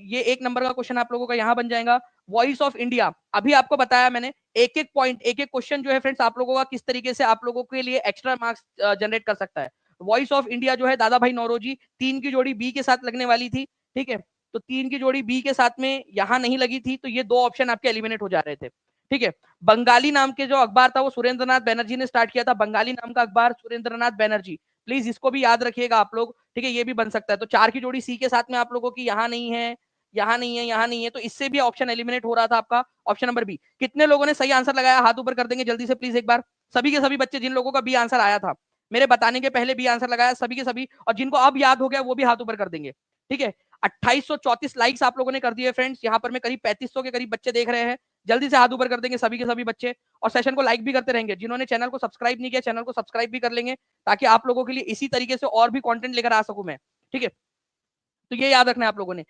ये एक नंबर का क्वेश्चन आप लोगों का यहाँ बन जाएगा। वॉइस ऑफ इंडिया, अभी आपको बताया मैंने, एक एक पॉइंट एक एक क्वेश्चन जो है फ्रेंड्स आप लोगों का किस तरीके से आप लोगों के लिए एक्स्ट्रा मार्क्स जनरेट कर सकता है। वॉइस ऑफ इंडिया जो है दादा भाई नौरोजी, 3 की जोड़ी बी के साथ लगने वाली थी। ठीक है, तो 3 की जोड़ी बी के साथ में यहां नहीं लगी थी, तो ये 2 ऑप्शन आपके एलिमिनेट हो जा रहे थे। ठीक है, बंगाली नाम के जो अखबार था वो सुरेंद्र नाथ बैनर्जी ने स्टार्ट किया था। बंगाली नाम का अखबार सुरेंद्र नाथ बैनर्जी, प्लीज इसको भी याद रखिएगा आप लोग। ठीक है, ये भी बन सकता है। तो 4 की जोड़ी सी के साथ में आप लोगों की यहाँ नहीं है, यहाँ नहीं है, यहाँ नहीं है, तो इससे भी ऑप्शन एलिमिनेट हो रहा था आपका ऑप्शन नंबर बी। कितने लोगों ने सही आंसर लगाया, हाथ ऊपर कर देंगे जल्दी से प्लीज एक बार। सभी के सभी बच्चे जिन लोगों का बी आंसर आया था, मेरे बताने के पहले बी आंसर लगाया, सभी के सभी, और जिनको अब याद हो गया वो भी हाथ ऊपर कर देंगे। ठीक है, 2834 लाइक्स आप लोगों ने कर दिए फ्रेंड्स। यहाँ पर मैं करीब 3500 के करीब बच्चे देख रहे हैं, जल्दी से हाथ ऊपर कर देंगे सभी के सभी बच्चे, और सेशन को लाइक भी करते रहेंगे। जिन्होंने चैनल को सब्सक्राइब नहीं किया, चैनल को सब्सक्राइब भी कर लेंगे, ताकि आप लोगों के लिए इसी तरीके से और भी कंटेंट लेकर आ सकूं मैं। ठीक है, तो ये याद रखना है आप लोगों ने।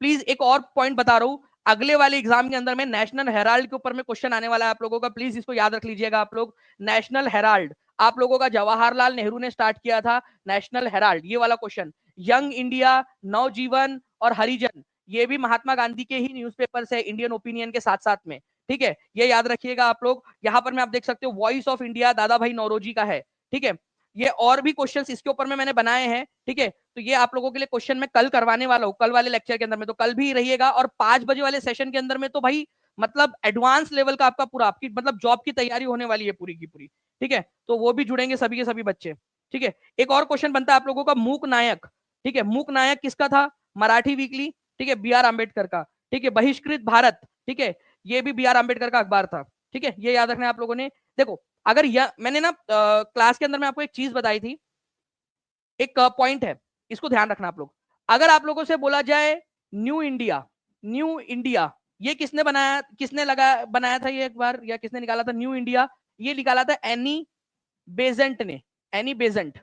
प्लीज एक और पॉइंट बता रहा हूं, अगले वाले एग्जाम के अंदर में नेशनल हेराल्ड के ऊपर में क्वेश्चन आने वाला है आप लोगों का, प्लीज इसको याद रख लीजिएगा आप लोग। नेशनल हेराल्ड आप लोगों का जवाहरलाल नेहरू ने स्टार्ट किया था, नेशनल हेराल्ड ये वाला क्वेश्चन। यंग इंडिया, नवजीवन और हरिजन, ये भी महात्मा गांधी के ही न्यूज़पेपर है इंडियन ओपिनियन के साथ साथ में। ठीक है, ये याद रखिएगा आप लोग। यहां पर मैं आप देख सकते हो वॉइस ऑफ इंडिया दादा भाई नौरोजी का है। ठीक है, ये और भी क्वेश्चंस इसके ऊपर में मैंने बनाए हैं। ठीक है, तो ये आप लोगों के लिए क्वेश्चन मैं कल करवाने वाला हूँ, कल वाले लेक्चर के अंदर में, तो कल भी रहिएगा। और 5 बजे वाले सेशन के अंदर में तो भाई मतलब एडवांस लेवल का आपका पूरा आपकी मतलब जॉब की तैयारी होने वाली है पूरी की पूरी। ठीक है, तो वो भी जुड़ेंगे सभी के सभी बच्चे। ठीक है, एक और क्वेश्चन बनता है आप लोगों का, मूक नायक। ठीक है, मूक नायक किसका था, मराठी वीकली। ठीक है, बी आर अम्बेडकर का। ठीक है, बहिष्कृत भारत, ठीक है, ये भी बी आर अम्बेडकर का अखबार था। ठीक है, ये याद रखना है आप लोगों ने। देखो, अगर मैंने ना क्लास के अंदर में आपको एक चीज बताई थी, एक पॉइंट है, इसको ध्यान रखना आप लोग। अगर आप लोगों से बोला जाए न्यू इंडिया, न्यू इंडिया ये किसने बनाया, किसने लगा बनाया था ये एक बार, या किसने निकाला था न्यू इंडिया, ये निकाला था एनी बेजेंट ने, एनी बेजेंट।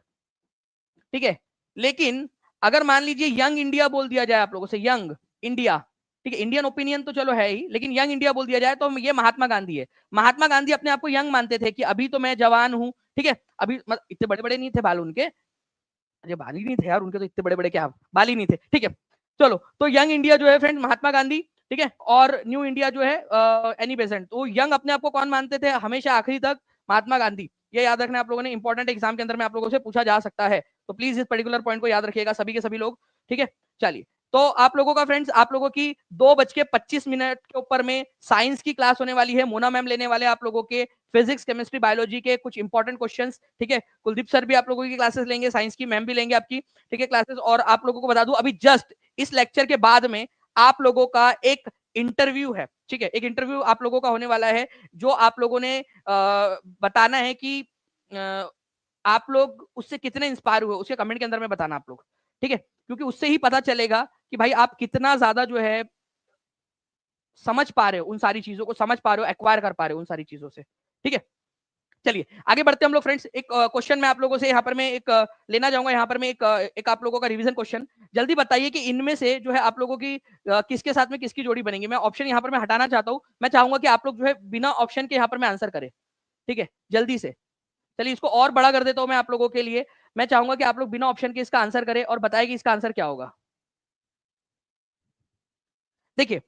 ठीक है, लेकिन अगर मान लीजिए यंग इंडिया बोल दिया जाए आप लोगों से, यंग इंडिया, ठीक है, इंडियन ओपिनियन तो चलो है ही, लेकिन यंग इंडिया बोल दिया जाए तो ये महात्मा गांधी है। महात्मा गांधी अपने आप को यंग मानते थे कि अभी तो मैं जवान हूं। ठीक है, अभी इतने बड़े बड़े नहीं थे बाल उनके, अरे बाल ही नहीं थे यार उनके, तो इतने बड़े बड़े क्या बाल ही नहीं थे। ठीक है, चलो, तो यंग इंडिया जो है फ्रेंड महात्मा गांधी। ठीक है, और न्यू इंडिया जो है एनी बेसेंट। तो यंग अपने आप को कौन मानते थे हमेशा आखिरी तक, महात्मा गांधी। ये याद रखना आप लोगों ने, इंपॉर्टेंट एग्जाम के अंदर में आप लोगों से पूछा जा सकता है, तो प्लीज इस पर्टिकुलर पॉइंट को याद रखिएगा सभी के सभी लोग। ठीक है, चलिए, तो आप लोगों का फ्रेंड्स, आप लोगों की 2:25 के ऊपर में साइंस की क्लास होने वाली है। मोना मैम लेने वाले आप लोगों के फिजिक्स, केमिस्ट्री, बायोलॉजी के कुछ इंपॉर्टेंट क्वेश्चंस। ठीक है, कुलदीप सर भी आप लोगों की क्लासेस लेंगे, साइंस की मैम भी लेंगे आपकी। ठीक है, क्लासेस। और आप लोगों को बता दूं, अभी जस्ट इस लेक्चर के बाद में आप लोगों का एक इंटरव्यू है। ठीक है, एक इंटरव्यू आप लोगों का होने वाला है, जो आप लोगों ने बताना है कि आप लोग उससे कितने इंस्पायर हुए, उसके कमेंट के अंदर में बताना आप लोग। ठीक है, क्योंकि उससे ही पता चलेगा कि भाई आप कितना ज्यादा जो है समझ पा रहे हो, उन सारी चीजों को समझ पा रहे हो, एक्वायर कर पा रहे हो उन सारी चीजों से। ठीक है, चलिए आगे बढ़ते हैं हम लोग फ्रेंड्स। एक क्वेश्चन मैं आप लोगों से यहाँ पर मैं एक लेना चाहूंगा, यहाँ पर मैं एक आप लोगों का रिवीजन क्वेश्चन। जल्दी बताइए कि इनमें से जो है आप लोगों की किसके साथ में किसकी जोड़ी बनेगी। मैं ऑप्शन यहाँ पर मैं हटाना चाहता हूँ, मैं चाहूंगा कि आप लोग जो है बिना ऑप्शन के यहाँ पर मैं आंसर करें। ठीक है, जल्दी से। चलिए इसको और बड़ा कर देता हूं मैं आप लोगों के लिए। मैं चाहूंगा कि आप लोग बिना ऑप्शन के इसका आंसर करें और बताएं कि इसका आंसर क्या होगा। देखिए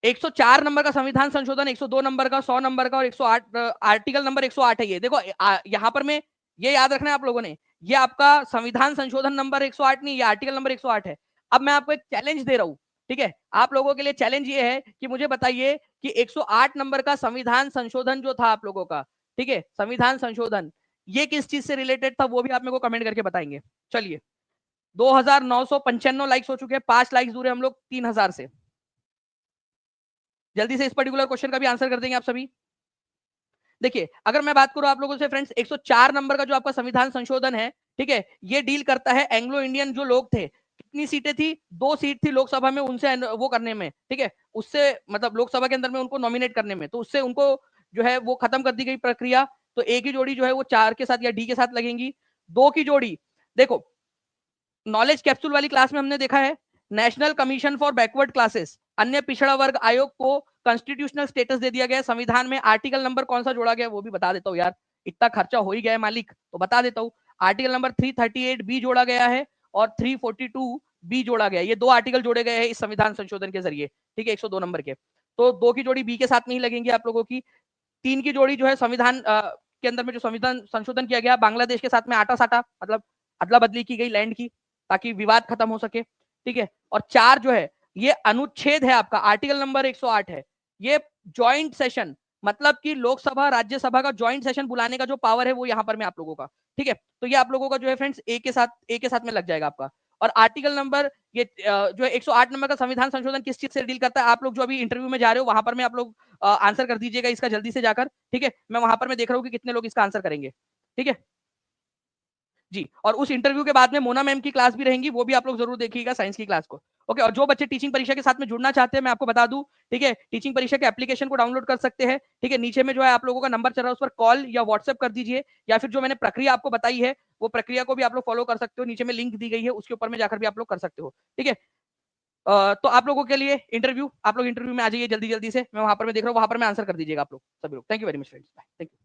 104 नंबर का संविधान संशोधन, 102 नंबर का, 100 नंबर का और 108 आर्टिकल नंबर 108 है ये। देखो यहां पर मैं ये याद रखना है आप लोगों ने, ये आपका संविधान संशोधन नंबर 108 नहीं, ये आर्टिकल नंबर 108 है। अब मैं आपको एक चैलेंज दे रहा हूं, ठीक है, आप लोगों के लिए चैलेंज ये है कि मुझे बताइए कि 108 नंबर का संविधान संशोधन जो था आप लोगों का, ठीक है, संविधान संशोधन, ये किस चीज से रिलेटेड था, वो भी आप मेरे को कमेंट करके बताएंगे। चलिए 2995 लाइक्स हो चुके हैं, 5 लाइक्स दूर है हम लोग 3000 से। जल्दी से इस पर्टिकुलर क्वेश्चन का भी आंसर कर देंगे आप सभी। देखिए अगर मैं बात करूं आप लोगों से फ्रेंड्स, 104 नंबर का जो आपका संविधान संशोधन है, ठीक है, ये डील करता है एंग्लो इंडियन जो लोग थे। कितनी सीटें थी? 2 सीट थी लोकसभा में, उनसे वो करने में, ठीक है, उससे मतलब लोकसभा के अंदर में उनको नॉमिनेट करने में, तो उससे उनको जो है वो खत्म कर दी गई प्रक्रिया। तो एक ही जोड़ी जो है वो 4 के साथ या डी के साथ लगेंगी। 2 की जोड़ी, देखो नॉलेज कैप्सूल वाली क्लास में हमने देखा है national commission for backward classes, अन्य पिछड़ा वर्ग आयोग को कॉन्स्टिट्यूशनल स्टेटस दे दिया गया है। संविधान में आर्टिकल नंबर कौन सा जोड़ा गया वो भी बता देता हूँ यार, इतना खर्चा हो ही गया है मालिक, तो बता देता हूँ। आर्टिकल नंबर 338 बी जोड़ा गया है और 342 बी जोड़ा गया है। ये 2 आर्टिकल जोड़े गए हैं इस संविधान संशोधन के जरिए, ठीक है, 102 नंबर के। तो 2 की जोड़ी बी के साथ में ही लगेंगी आप लोगों की। 3 की जोड़ी जो है संविधान के अंदर में जो संविधान संशोधन किया गया बांग्लादेश के साथ में आटा साटा, मतलब अदला बदली की गई लैंड की, ताकि विवाद खत्म हो सके, ठीक है। और 4 जो है ये अनुच्छेद है आपका, आर्टिकल नंबर 108 है, ये ज्वाइंट सेशन, मतलब कि लोकसभा राज्यसभा का ज्वाइंट सेशन बुलाने का जो पावर है वो यहाँ पर में आप लोगों का, ठीक है। तो ये आप लोगों का जो है फ्रेंड्स ए के साथ में लग जाएगा आपका। और आर्टिकल नंबर ये जो है 108 नंबर का संविधान संशोधन किस चीज से डील करता है, आप लोग जो अभी इंटरव्यू में जा रहे हो वहां पर में आप लोग आंसर कर दीजिएगा इसका जल्दी से जाकर, ठीक है। मैं वहां पर मैं देख रहा हूँ कि कितने लोग इसका आंसर करेंगे, ठीक है जी। और उस इंटरव्यू के बाद में मोना मैम की क्लास भी रहेंगी, वो भी आप लोग जरूर देखिएगा साइंस की क्लास को। ओके, और जो बच्चे टीचिंग परीक्षा के साथ में जुड़ना चाहते हैं मैं आपको बता दूं, ठीक है, टीचिंग परीक्षा के एप्लीकेशन को डाउनलोड कर सकते हैं, ठीक है। नीचे में जो है आप लोगों का नंबर चल रहा है उस पर कॉल या व्हाट्सएप कर दीजिए, या फिर जो मैंने प्रक्रिया आपको बताई है वो प्रक्रिया को भी आप लोग फॉलो कर सकते हो, नीचे में लिंक दी गई है उसके ऊपर में जाकर भी आप लोग कर सकते हो, ठीक है। तो आप लोगों के लिए इंटरव्यू, आप लोग इंटरव्यू में आ जाइए जल्दी जल्दी से, मैं वहां पर मैं देख रहा हूँ, वहां पर मैं आंसर कर दीजिएगा आप लोग सभी लोग। Thank you very much friends, thank you.